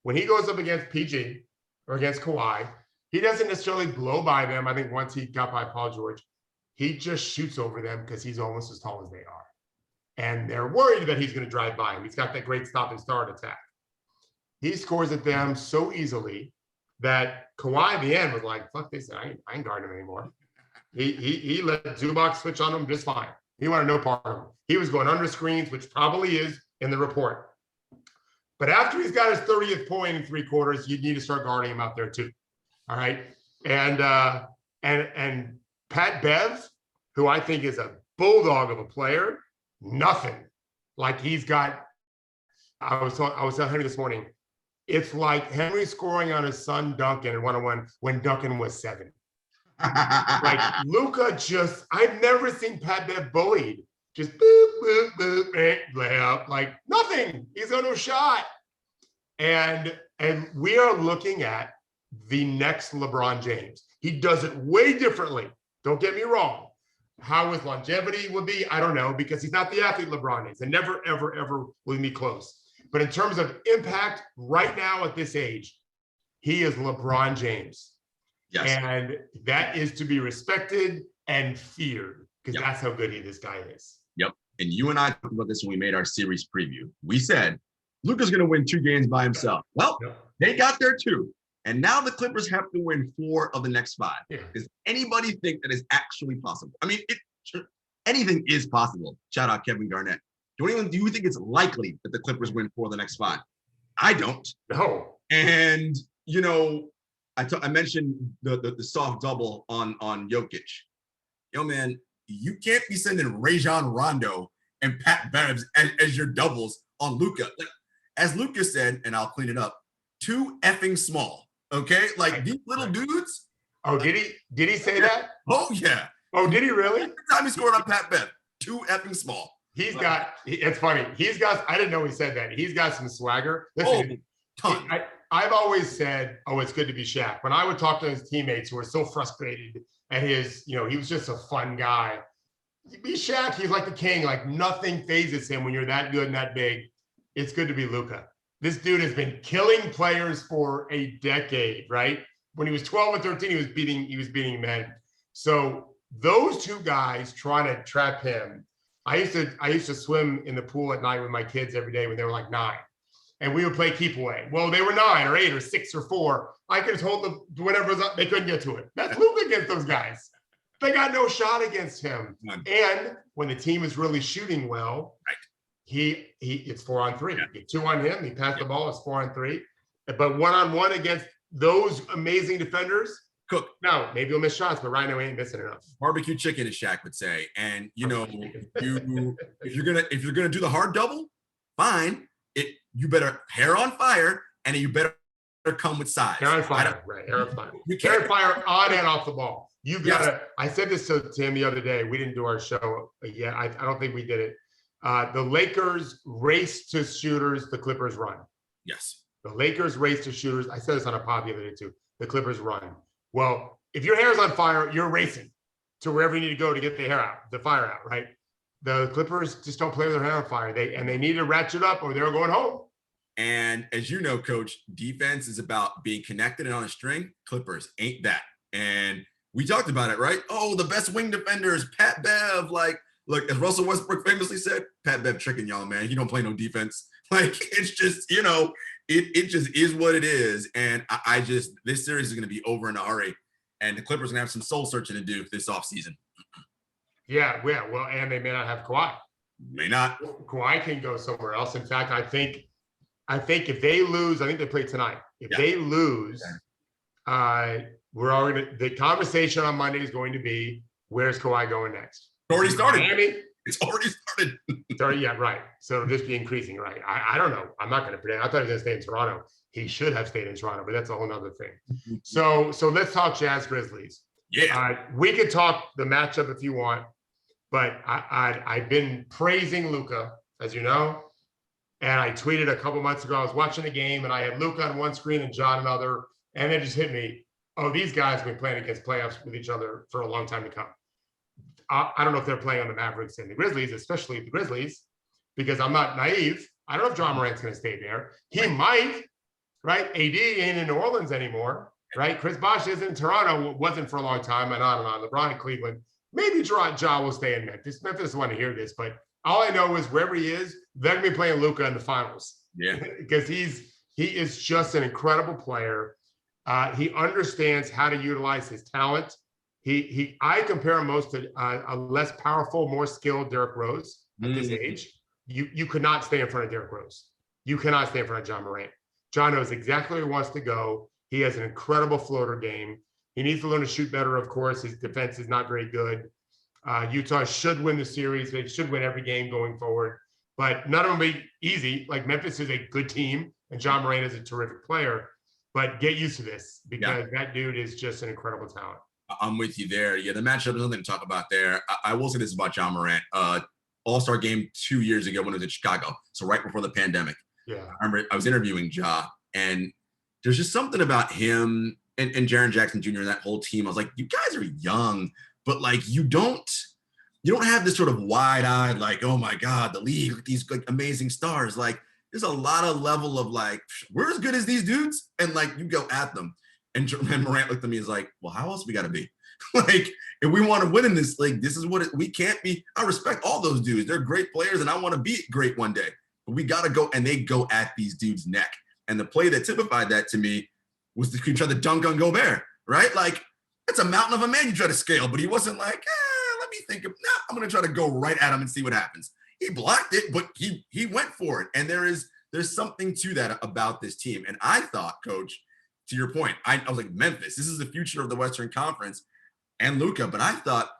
When he goes up against PG or against Kawhi, he doesn't necessarily blow by them. I think once he got by Paul George, he just shoots over them because he's almost as tall as they are. And they're worried that he's going to drive by him. He's got that great stop and start attack. He scores at them so easily that Kawhi at the end was like, fuck this, I ain't guarding him anymore. He let Zubac switch on him just fine. He wanted no part of him. He was going under screens, which probably is in the report. But after he's got his 30th point in 3 quarters, you need to start guarding him out there too. All right. And Pat Bev, who I think is a bulldog of a player, nothing. Like he's got, I was telling Henry this morning, it's like Henry scoring on his son Duncan in 1-on-1 when Duncan was 7. Like Luka just, I've never seen Pat Bev bullied. Just boop, boop, boop, layup, like nothing. He's got no shot. And we are looking at the next LeBron James. He does it way differently. Don't get me wrong. How his longevity will be, I don't know, because he's not the athlete LeBron is, and never, ever, ever will be close. But in terms of impact right now at this age, he is LeBron James. Yes. And that is to be respected and feared because that's how good this guy is. Yep. And you and I talked about this when we made our series preview. We said, Luka's going to win 2 games by himself. Well, they got there too. And now the Clippers have to win 4 of the next 5. Yeah. Does anybody think that is actually possible? I mean, anything is possible. Shout out Kevin Garnett. Do you think it's likely that the Clippers win 4 of the next 5? I don't. No. And, you know, I mentioned the soft double on Jokic. Yo, man, you can't be sending Rajon Rondo and Pat Bev as your doubles on Luka. Like, as Luka said, and I'll clean it up, too effing small. Okay, like these little dudes. Oh, did he say that? Oh yeah. Oh, did he really? Every time he scored on Pat Bev, too effing small. He's got. It's funny. He's got. I didn't know he said that. He's got some swagger. Listen, ton. I've always said, oh, it's good to be Shaq. When I would talk to his teammates who were so frustrated at his, you know, he was just a fun guy. Be Shaq. He's like the king. Like nothing phases him when you're that good and that big. It's good to be Luka. This dude has been killing players for a decade, right? When he was 12 and 13, he was beating men. So those 2 guys trying to trap him. I used to swim in the pool at night with my kids every day when they were like 9. And we would play keep away. Well, they were 9 or 8 or 6 or 4. I could just hold them whatever was up. They couldn't get to it. That's Luka against those guys. They got no shot against him. And when the team is really shooting well, right. It's 4-on-3. Yeah. 2 on him. He passed the ball. It's 4-on-3. But 1-on-1 against those amazing defenders, cook. No, maybe he'll miss shots, but right now he ain't missing enough. Barbecue chicken, as Shaq would say. And you know, if you're gonna do the hard double, fine. You better hair on fire, and you better come with size. Hair on fire, right? Hair on fire. Hair on fire on and off the ball. You've got to. I said this to him the other day. We didn't do our show yet. I don't think we did it. The Lakers race to shooters. The Clippers run. Yes. The Lakers race to shooters. I said this on a pod the other day too. The Clippers run. Well, if your hair is on fire, you're racing to wherever you need to go to get the fire out, right? The Clippers just don't play with their hair on fire. They need to ratchet up or they're going home. And as you know, Coach, defense is about being connected and on a string. Clippers ain't that. And we talked about it, right? Oh, the best wing defenders, Pat Bev. Like, look, as Russell Westbrook famously said, Pat Bev tricking y'all, man. He don't play no defense. Like, it's just, you know, it just is what it is. And I just, this series is going to be over in a hurry. And the Clippers are going to have some soul searching to do this offseason. Yeah, well, and they may not have Kawhi. May not. Kawhi can go somewhere else. In fact, I think if they lose, I think they play tonight. If they lose, the conversation on Monday is going to be, where's Kawhi going next? It's already started. Miami? It's already started. Sorry, yeah, right. So it'll just be increasing, right? I don't know. I'm not going to predict. I thought he was going to stay in Toronto. He should have stayed in Toronto, but that's a whole nother thing. So let's talk Jazz Grizzlies. Yeah. We could talk the matchup if you want, but I've been praising Luka, as you know, and I tweeted a couple months ago. I was watching the game, and I had Luka on one screen and John another, and it just hit me. Oh, these guys have been playing against playoffs with each other for a long time to come. I don't know if they're playing on the Mavericks and the Grizzlies, especially the Grizzlies, because I'm not naive. I don't know if John Morant's going to stay there. He might, right? AD ain't in New Orleans anymore, right? Chris Bosh isn't in Toronto, wasn't for a long time, and on and on. LeBron in Cleveland. Maybe Ja will stay in Memphis. Memphis doesn't want to hear this, but all I know is wherever he is, they're going to be playing Luka in the finals. Yeah. Because he is just an incredible player. He understands how to utilize his talent. I compare him most to a less powerful, more skilled Derrick Rose at this age. You could not stay in front of Derrick Rose. You cannot stay in front of John Morant. John knows exactly where he wants to go. He has an incredible floater game. He needs to learn to shoot better, of course. His defense is not very good. Utah should win the series. They should win every game going forward. But none of them will be easy. Like, Memphis is a good team, and John Morant is a terrific player. But get used to this, because that dude is just an incredible talent. I'm with you there. Yeah, the matchup is nothing to talk about there. I will say this about John Morant. All-Star game 2 years ago when it was in Chicago, so right before the pandemic. Yeah. I remember I was interviewing Ja, and there's just something about him and Jaren Jackson Jr. and that whole team. I was like, you guys are young, but like you don't have this sort of wide-eyed, like, oh my God, the league with these like amazing stars. Like, there's a lot of level of like, we're as good as these dudes, and like you go at them. And Morant looked at me and was like, well, how else we got to be? Like, if we want to win in this league, this is what we can't be. I respect all those dudes. They're great players, and I want to be great one day. But we got to go, and they go at these dudes' neck. And the play that typified that to me was he tried to dunk on Gobert, right? Like, it's a mountain of a man you try to scale, but he wasn't like, let me think of, I'm going to try to go right at him and see what happens. He blocked it, but he went for it. And there's something to that about this team. And I thought, Coach, to your point, I was like, Memphis, this is the future of the Western Conference, and Luka. But I thought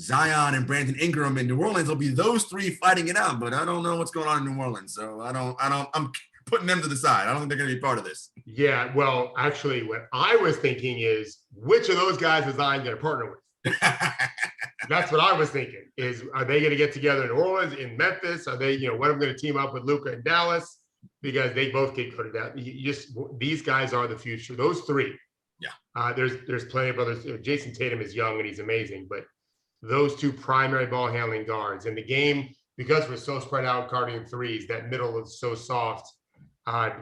Zion and Brandon Ingram in New Orleans will be those three fighting it out. But I don't know what's going on in New Orleans. So I'm putting them to the side. I don't think they're going to be part of this. Yeah, well, actually, what I was thinking is, which of those guys is Zion going to partner with? That's what I was thinking, is, are they going to get together in New Orleans, in Memphis? Are they, what I'm going to team up with Luka in Dallas? Because they both get good at that. These guys are the future. Those three. Yeah. There's plenty of others. Jason Tatum is young and he's amazing, but those two primary ball handling guards in the game, because we're so spread out guarding threes, that middle is so soft.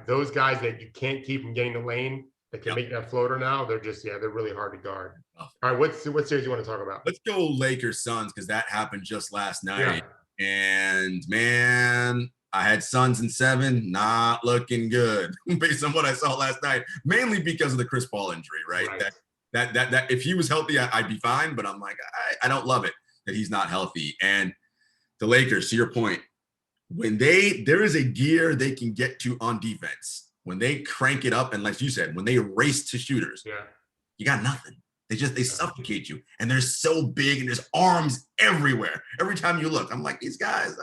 Those guys that you can't keep from getting the lane, that can make that floater now, they're really hard to guard. All right, what series you want to talk about? Let's go Lakers Suns, because that happened just last night. Yeah. And man, I had Suns in 7, not looking good based on what I saw last night, mainly because of the Chris Paul injury, right? That if he was healthy, I'd be fine, but I'm like, I don't love it that he's not healthy. And the Lakers, to your point, when there is a gear they can get to on defense, when they crank it up, and like you said, when they race to shooters, you got nothing. They suffocate you, and they're so big, and there's arms everywhere. Every time you look, I'm like, these guys,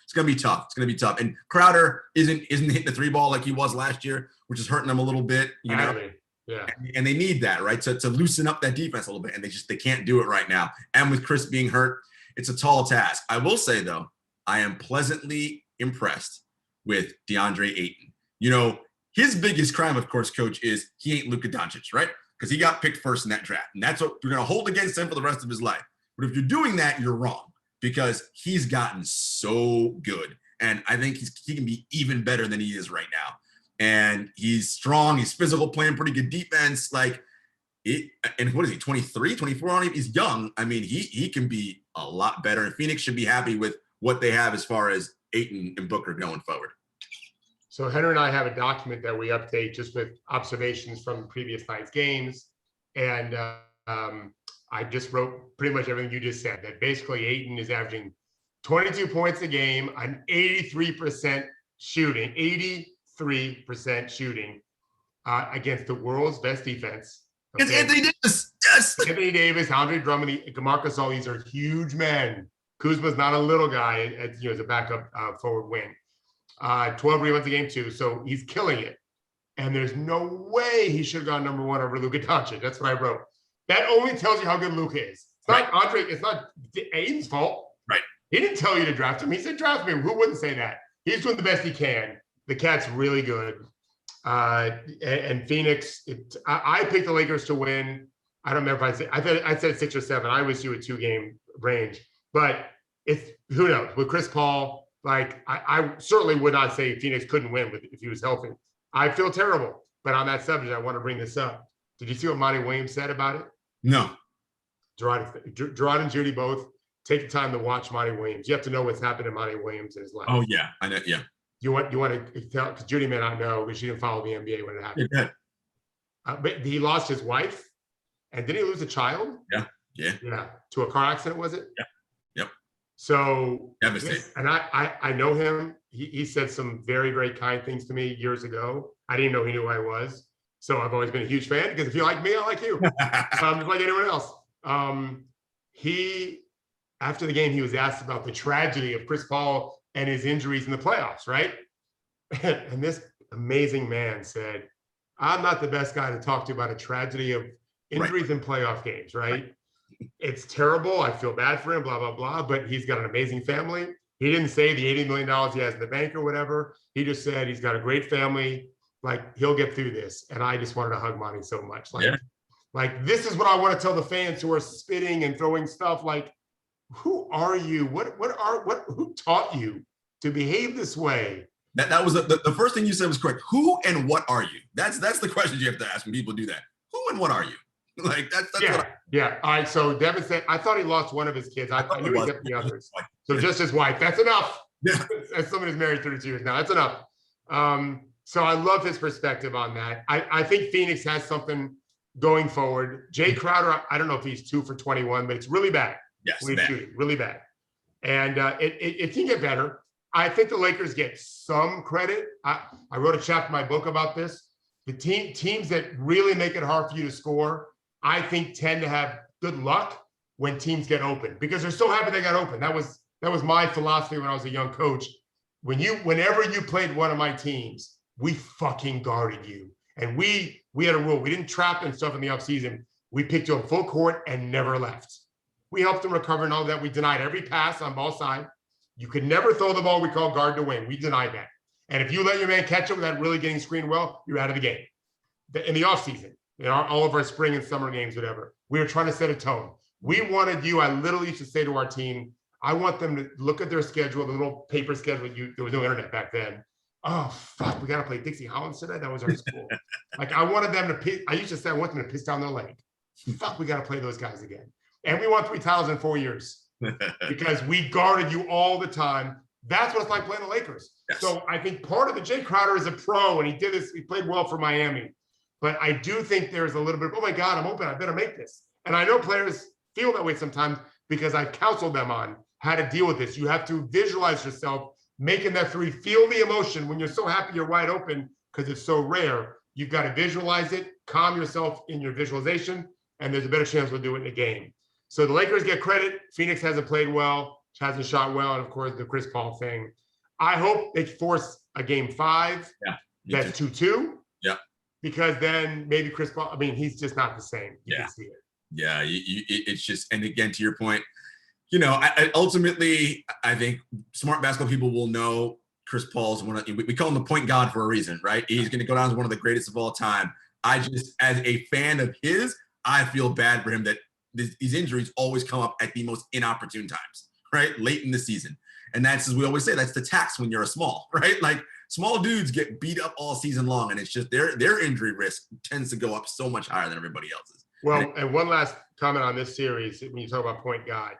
it's going to be tough. It's going to be tough. And Crowder isn't hitting the 3 ball like he was last year, which is hurting them a little bit, know. Yeah. And they need that, right? To loosen up that defense a little bit. And they can't do it right now. And with Chris being hurt, it's a tall task. I will say, though, I am pleasantly impressed with Deandre Ayton. His biggest crime, of course, Coach, is he ain't Luka Doncic, right? Because he got picked first in that draft. And that's what we're going to hold against him for the rest of his life. But if you're doing that, you're wrong. Because he's gotten so good. And I think he can be even better than he is right now. And he's strong. He's physical, playing pretty good defense. And what is he, 23, 24? He's young. I mean, he can be a lot better. And Phoenix should be happy with what they have as far as Ayton and Booker going forward. So Henry and I have a document that we update just with observations from previous night's games. And I just wrote pretty much everything you just said, that basically Ayton is averaging 22 points a game, an 83% shooting, 83% shooting against the world's best defense. Okay? It's Anthony Davis. Yes. Anthony Davis, Andre Drummond, Marcus All, these are huge men. Kuzma's not a little guy as a backup forward wing. 12 rebounds a game too, so he's killing it. And there's no way he should have gone number one over Luka Doncic. That's what I wrote. That only tells you how good Luka is. It's not Andre. It's not Ayton's fault. Right. He didn't tell you to draft him. He said draft me. Who wouldn't say that? He's doing the best he can. The cat's really good. And Phoenix, I picked the Lakers to win. I don't remember if I said 6 or 7. I always do a 2-game range. But it's who knows? With Chris Paul, like I certainly would not say Phoenix couldn't win if he was healthy. I feel terrible. But on that subject, I want to bring this up. Did you see what Monty Williams said about it? No. Jarod and Judy both take the time to watch Monty Williams. You have to know what's happened to Monty Williams in his life. Oh yeah, I know. Yeah. You want to tell, because Judy may not know because she didn't follow the NBA when it happened. But he lost his wife, and did he lose a child? Yeah. To a car accident, was it? Yeah. Yep. So devastating. And I know him. He said some very, very kind things to me years ago. I didn't know he knew who I was. So I've always been a huge fan because if you like me, I like you. Just like anyone else. After the game, he was asked about the tragedy of Chris Paul and his injuries in the playoffs, right? And this amazing man said, I'm not the best guy to talk to about a tragedy of injuries in playoff games, right? It's terrible. I feel bad for him, blah, blah, blah. But he's got an amazing family. He didn't say the $80 million he has in the bank or whatever. He just said he's got a great family. Like, he'll get through this. And I just wanted to hug Monty so much. Like, this is what I want to tell the fans who are spitting and throwing stuff. Like, who are you? Who taught you to behave this way? That was the first thing you said was correct. Who and what are you? That's the question you have to ask when people do that. Who and what are you? Like that's yeah. All right. So Devin said, I thought he lost one of his kids. I knew he kept the others. So just his wife. That's enough. Yeah. As someone who's married 32 years now, that's enough. So I love his perspective on that. I think Phoenix has something going forward. Jay Crowder, I don't know if he's 2 for 21, but it's really bad. Yes, when he's shooting, really bad. And it can get better. I think the Lakers get some credit. I wrote a chapter in my book about this. The teams that really make it hard for you to score, I think tend to have good luck when teams get open because they're so happy they got open. That was my philosophy when I was a young coach. Whenever you played one of my teams, we fucking guarded you. And we had a rule. We didn't trap and stuff in the offseason. We picked you up full court and never left. We helped them recover and all that. We denied every pass on ball side. You could never throw the ball we call guard to win. We denied that. And if you let your man catch it without really getting screened well, you're out of the game. In the offseason, all of our spring and summer games, whatever, we were trying to set a tone. We wanted you, I literally used to say to our team, I want them to look at their schedule, the little paper schedule. There was no internet back then. Oh, fuck, we got to play Dixie Hollins today? That was our school. Like, I wanted them to piss. I used to say I want them to piss down their leg. Fuck, we got to play those guys again. And we won 3 titles in 4 years because we guarded you all the time. That's what it's like playing the Lakers. Yes. So I think part of it, Jay Crowder is a pro, and he did this. He played well for Miami. But I do think there's a little bit of, oh, my God, I'm open. I better make this. And I know players feel that way sometimes because I've counseled them on how to deal with this. You have to visualize yourself making that 3. Feel the emotion when you're so happy you're wide open because it's so rare. You've got to visualize it, calm yourself in your visualization, and there's a better chance we'll do it in the game. So the Lakers get credit. Phoenix hasn't played well, hasn't shot well, and of course the Chris Paul thing. I hope they force a game 5. Yeah, that's 2-2. Yeah, because then maybe Chris Paul. I mean, he's just not the same. You can see it. Yeah, it's just, and again to your point, ultimately I think smart basketball people will know Chris Paul's we call him the point guard for a reason, right? He's going to go down as one of the greatest of all time. I just, as a fan of his, I feel bad for him that these injuries always come up at the most inopportune times, right? Late in the season. And that's, as we always say, that's the tax when you're a small, right? Like small dudes get beat up all season long, and it's just their injury risk tends to go up so much higher than everybody else's. Well, and one last comment on this series, when you talk about point guard.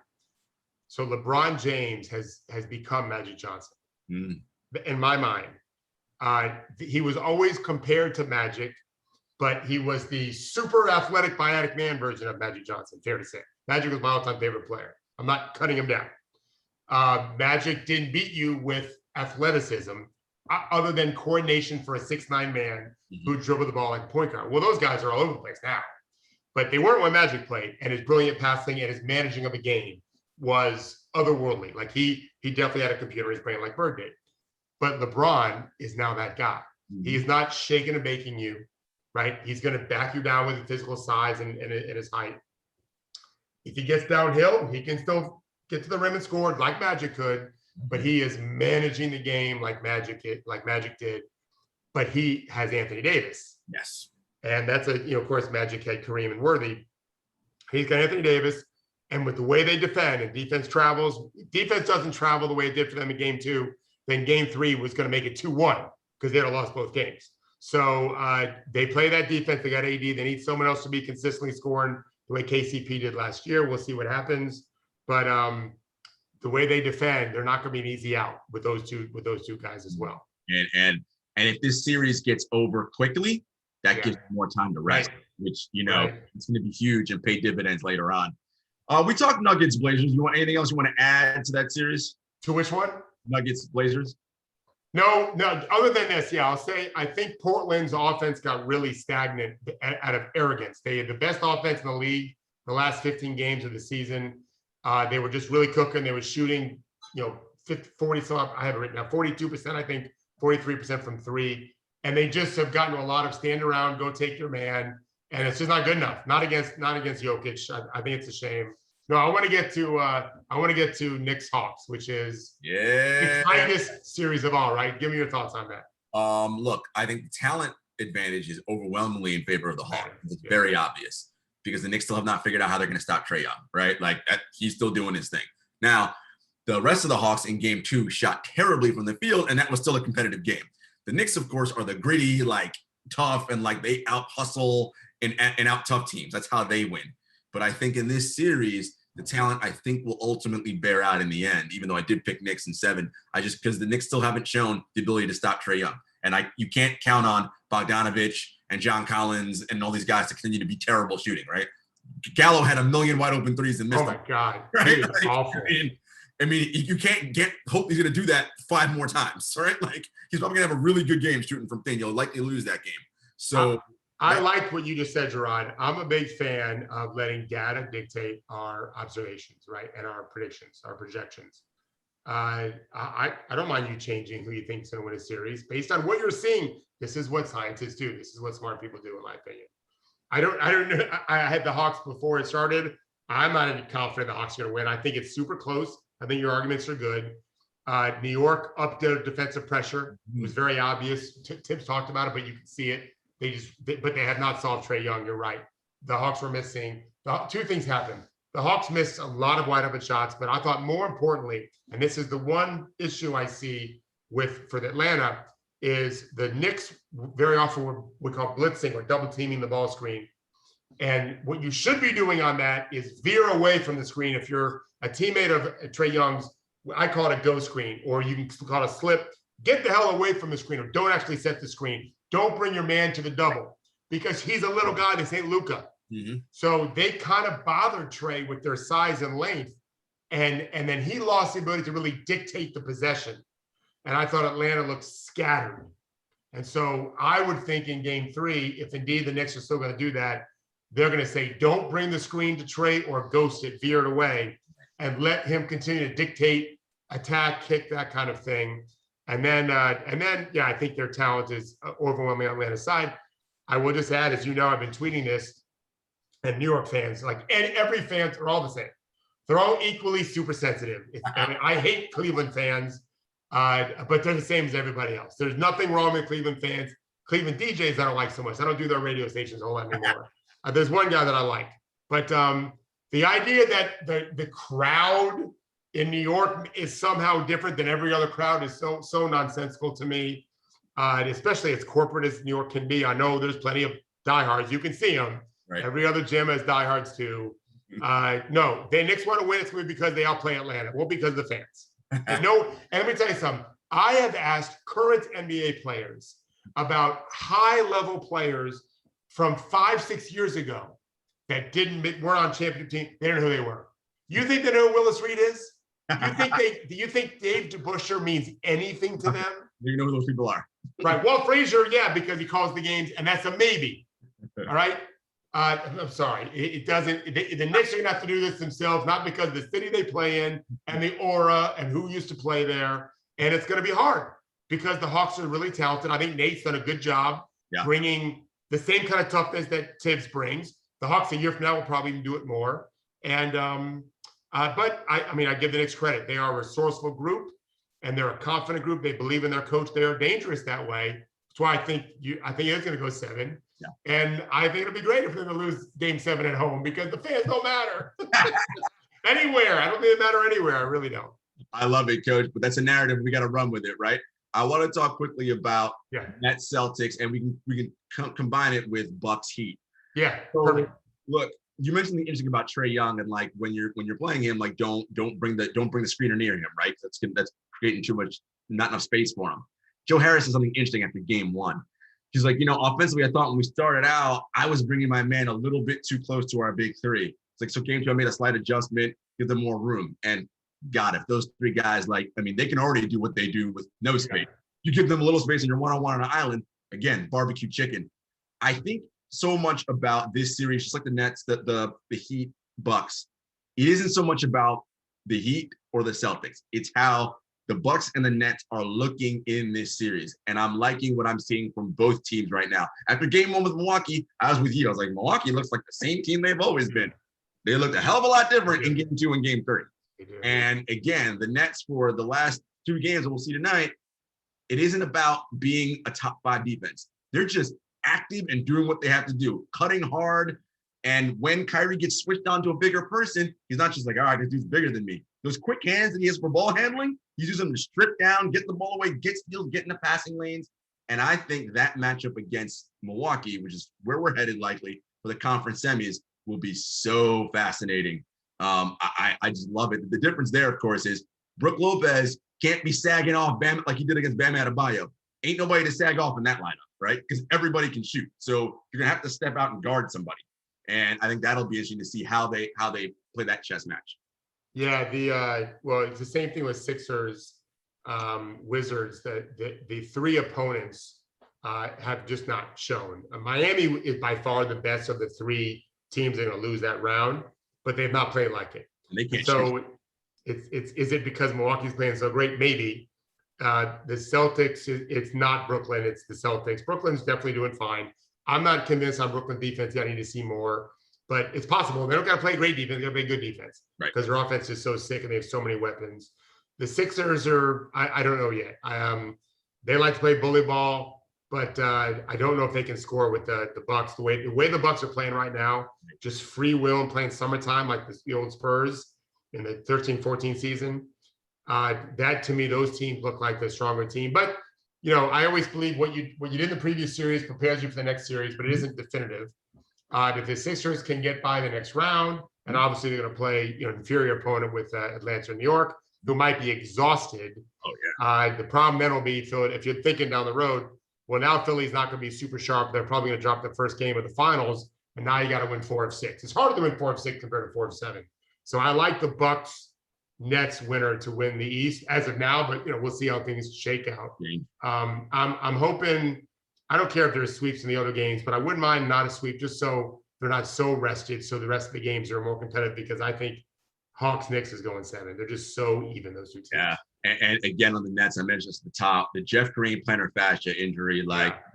So LeBron James has become Magic Johnson. In my mind. He was always compared to Magic, but he was the super athletic bionic man version of Magic Johnson, fair to say. Magic was my all-time favorite player. I'm not cutting him down. Magic didn't beat you with athleticism other than coordination for a 6'9" man who dribbled the ball like a point guard. Well, those guys are all over the place now. But they weren't when Magic played, and his brilliant passing and his managing of the game was otherworldly. Like he definitely had a computer. He's playing like Bird did. But LeBron is now that guy. He is not shaking and baking you, right? He's going to back you down with his physical size and his height. If he gets downhill, he can still get to the rim and score like Magic could, but he is managing the game like Magic did. But he has Anthony Davis. Yes. And that's of course, Magic had Kareem and Worthy. He's got Anthony Davis. And with the way they defend and defense doesn't travel the way it did for them in game 2, then game 3 was going to make it 2-1 because they'd have lost both games. So they play that defense. They got AD. They need someone else to be consistently scoring the way KCP did last year. We'll see what happens. But the way they defend, they're not going to be an easy out with those two guys as well. And if this series gets over quickly, that gives more time to rest, which, it's going to be huge and pay dividends later on. We talked Nuggets, Blazers. You want anything else you want to add to that series? To which one? Nuggets, Blazers. No. Other than this, I'll say I think Portland's offense got really stagnant out of arrogance. They had the best offense in the league the last 15 games of the season. They were just really cooking. They were shooting, 40 some. I have it written down. 42%, I think, 43% from 3. And they just have gotten a lot of stand around, go take your man, and it's just not good enough. Not against Jokic. I think it's a shame. No, I want to get to Knicks Hawks, which is the tightest series of all. Right? Give me your thoughts on that. Look, I think the talent advantage is overwhelmingly in favor of the Hawks. It's very obvious because the Knicks still have not figured out how they're going to stop Trae Young. Right? He's still doing his thing. Now, the rest of the Hawks in game 2 shot terribly from the field, and that was still a competitive game. The Knicks, of course, are the gritty, tough, and they out hustle and out tough teams. That's how they win. But I think in this series, the talent I think will ultimately bear out in the end. Even though I did pick Knicks in 7, because the Knicks still haven't shown the ability to stop Trae Young, and you can't count on Bogdanovich and John Collins and all these guys to continue to be terrible shooting. Right? Gallo had a million wide open threes and missed them. Oh my God, right? Awful. I mean, you can't hope he's going to do that 5 more times, right? He's probably going to have a really good game shooting from thin. You'll likely lose that game. So I like what you just said, Jarod. I'm a big fan of letting data dictate our observations, right? And our predictions, our projections. I don't mind you changing who you think is going to win a series based on what you're seeing. This is what scientists do. This is what smart people do, in my opinion. I don't know. I had the Hawks before it started. I'm not even confident the Hawks are going to win. I think it's super close. I think your arguments are good. New York upped their defensive pressure. It was very obvious. Tibbs talked about it, but you can see it. But they have not solved Trae Young. You're right. The Hawks were missing. 2 things happened. The Hawks missed a lot of wide open shots, but I thought more importantly, and this is the one issue I see for Atlanta, is the Knicks very often we call blitzing or double teaming the ball screen. And what you should be doing on that is veer away from the screen. If you're a teammate of Trae Young's, I call it a go screen, or you can call it a slip. Get the hell away from the screen, or don't actually set the screen. Don't bring your man to the double because he's a little guy. This ain't Luka. Mm-hmm. So they kind of bothered Trae with their size and length, and then he lost the ability to really dictate the possession. And I thought Atlanta looked scattered. And so I would think in game 3, if indeed the Knicks are still going to do that, they're going to say, don't bring the screen to Trae or ghost it, veer it away, and let him continue to dictate, attack, kick, that kind of thing. And then, I think their talent is overwhelming on Atlanta's side. I will just add, as you know, I've been tweeting this, and New York fans, and every fan are all the same. They're all equally super sensitive. I hate Cleveland fans, but they're the same as everybody else. There's nothing wrong with Cleveland fans. Cleveland DJs I don't like so much. I don't do their radio stations a whole lot anymore. There's one guy that I like, but the idea that the crowd in New York is somehow different than every other crowd is so nonsensical to me, especially as corporate as New York can be. I know there's plenty of diehards. You can see them. Right. Every other gym has diehards too. No, the Knicks want to win. It's because they outplay Atlanta. Well, because of the fans. And let me tell you something. I have asked current NBA players about high-level players from 5-6 years ago that weren't on championship team. They don't know who they were. You think they know who Willis Reed is? Do you think Dave DeBusschere means anything to them? You know who those people are. Right. Walt Frazier, yeah, because he calls the games, and that's a maybe. All right. I'm sorry. It doesn't. The Knicks are going to have to do this themselves, not because of the city they play in and the aura and who used to play there. And it's going to be hard because the Hawks are really talented. I think Nate's done a good job bringing the same kind of toughness that Tibbs brings. The Hawks a year from now will probably even do it more. And but I give the Knicks credit. They are a resourceful group, and they're a confident group. They believe in their coach. They are dangerous that way. That's why I think it's going to go 7. Yeah. And I think it'll be great if they're going to lose Game 7 at home because the fans don't matter anywhere. I don't think they matter anywhere. I really don't. I love it, Coach. But that's a narrative. We got to run with it, right? I want to talk quickly about Nets Celtics, and we can combine it with Bucks Heat. Yeah. So, look, you mentioned the interesting about Trae Young, and like when you're playing him, like don't bring the screener near him, right? That's creating not enough space for him. Joe Harris said something interesting after Game 1. He's like, offensively, I thought when we started out, I was bringing my man a little bit too close to our big 3. It's like, so Game 2, I made a slight adjustment, give them more room. And God, if those 3 guys, they can already do what they do with no space. You give them a little space and you're one-on-one on an island, again, barbecue chicken. I think so much about this series, just like the Nets, the Heat, Bucks, it isn't so much about the Heat or the Celtics. It's how the Bucks and the Nets are looking in this series. And I'm liking what I'm seeing from both teams right now. After Game 1 with Milwaukee, I was with you. I was like, Milwaukee looks like the same team they've always been. They looked a hell of a lot different in Game 2 and Game 3. And again, the Nets for the last 2 games that we'll see tonight, it isn't about being a top 5 defense. They're just active and doing what they have to do, cutting hard. And when Kyrie gets switched on to a bigger person, he's not just like, all right, this dude's bigger than me. Those quick hands that he has for ball handling, he's using them to strip down, get the ball away, get steals, get in the passing lanes. And I think that matchup against Milwaukee, which is where we're headed likely for the conference semis, will be so fascinating. I just love it. The difference there, of course, is Brook Lopez can't be sagging off Bam like he did against Bam Adebayo. Ain't nobody to sag off in that lineup, right? Because everybody can shoot. So you're gonna have to step out and guard somebody. And I think that'll be interesting to see how they play that chess match. Yeah, it's the same thing with Sixers, Wizards. The 3 opponents have just not shown. Miami is by far the best of the 3 teams that are going to lose that round, but they've not played like it. And they can't. So is it because Milwaukee's playing so great? Maybe. The Celtics, it's not Brooklyn, it's the Celtics. Brooklyn's definitely doing fine. I'm not convinced on Brooklyn defense yet. I need to see more, but it's possible. They don't got to play great defense. They got to play good defense because their offense is so sick and they have so many weapons. The Sixers I don't know yet. They like to play bully ball, but I don't know if they can score with the Bucks. The way the Bucks are playing right now, just free will and playing summertime like the old Spurs in the 13-14 season. That to me, those teams look like the stronger team. But I always believe what you did in the previous series prepares you for the next series, but it isn't definitive. If the Sixers can get by the next round, and obviously they're going to play inferior opponent with Atlanta or New York, who might be exhausted. Oh yeah. The problem then will be, Phil, if you're thinking down the road, well, now Philly's not going to be super sharp. They're probably going to drop the first game of the finals, and now you got to win 4 of 6. It's harder to win 4 of 6 compared to 4 of 7. So I like the Bucks Nets winner to win the East as of now, but we'll see how things shake out. I'm hoping. I don't care if there's sweeps in the other games, but I wouldn't mind not a sweep just so they're not so rested. So the rest of the games are more competitive because I think Hawks Knicks is going 7. They're just so even, those 2 teams. Yeah. And again, on the Nets, I mentioned this at the top, the Jeff Green plantar fascia injury.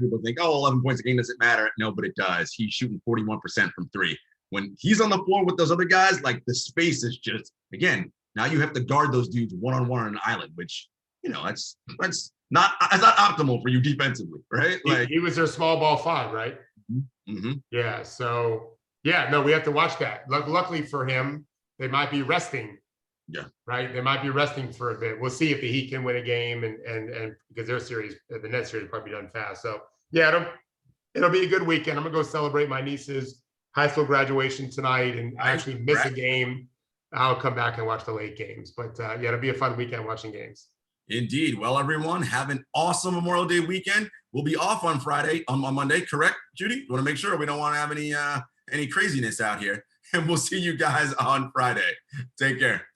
People think, 11 points a game doesn't matter. No, but it does. He's shooting 41% from 3. When he's on the floor with those other guys, the space is just, again, now you have to guard those dudes one-on-one on an island, which, that's not optimal for you defensively, right? He was their small ball 5, right? Mm-hmm. Yeah. So, we have to watch that. Luckily for him, they might be resting. Yeah. Right. They might be resting for a bit. We'll see if the Heat can win a game and because their series, the Nets series, will probably be done fast. So, it'll be a good weekend. I'm gonna go celebrate my niece's high school graduation tonight and actually miss a game. I'll come back and watch the late games. But it'll be a fun weekend watching games. Indeed. Well, everyone, have an awesome Memorial Day weekend. We'll be off on Monday, correct, Judy? We want to make sure we don't want to have any craziness out here. And we'll see you guys on Friday. Take care.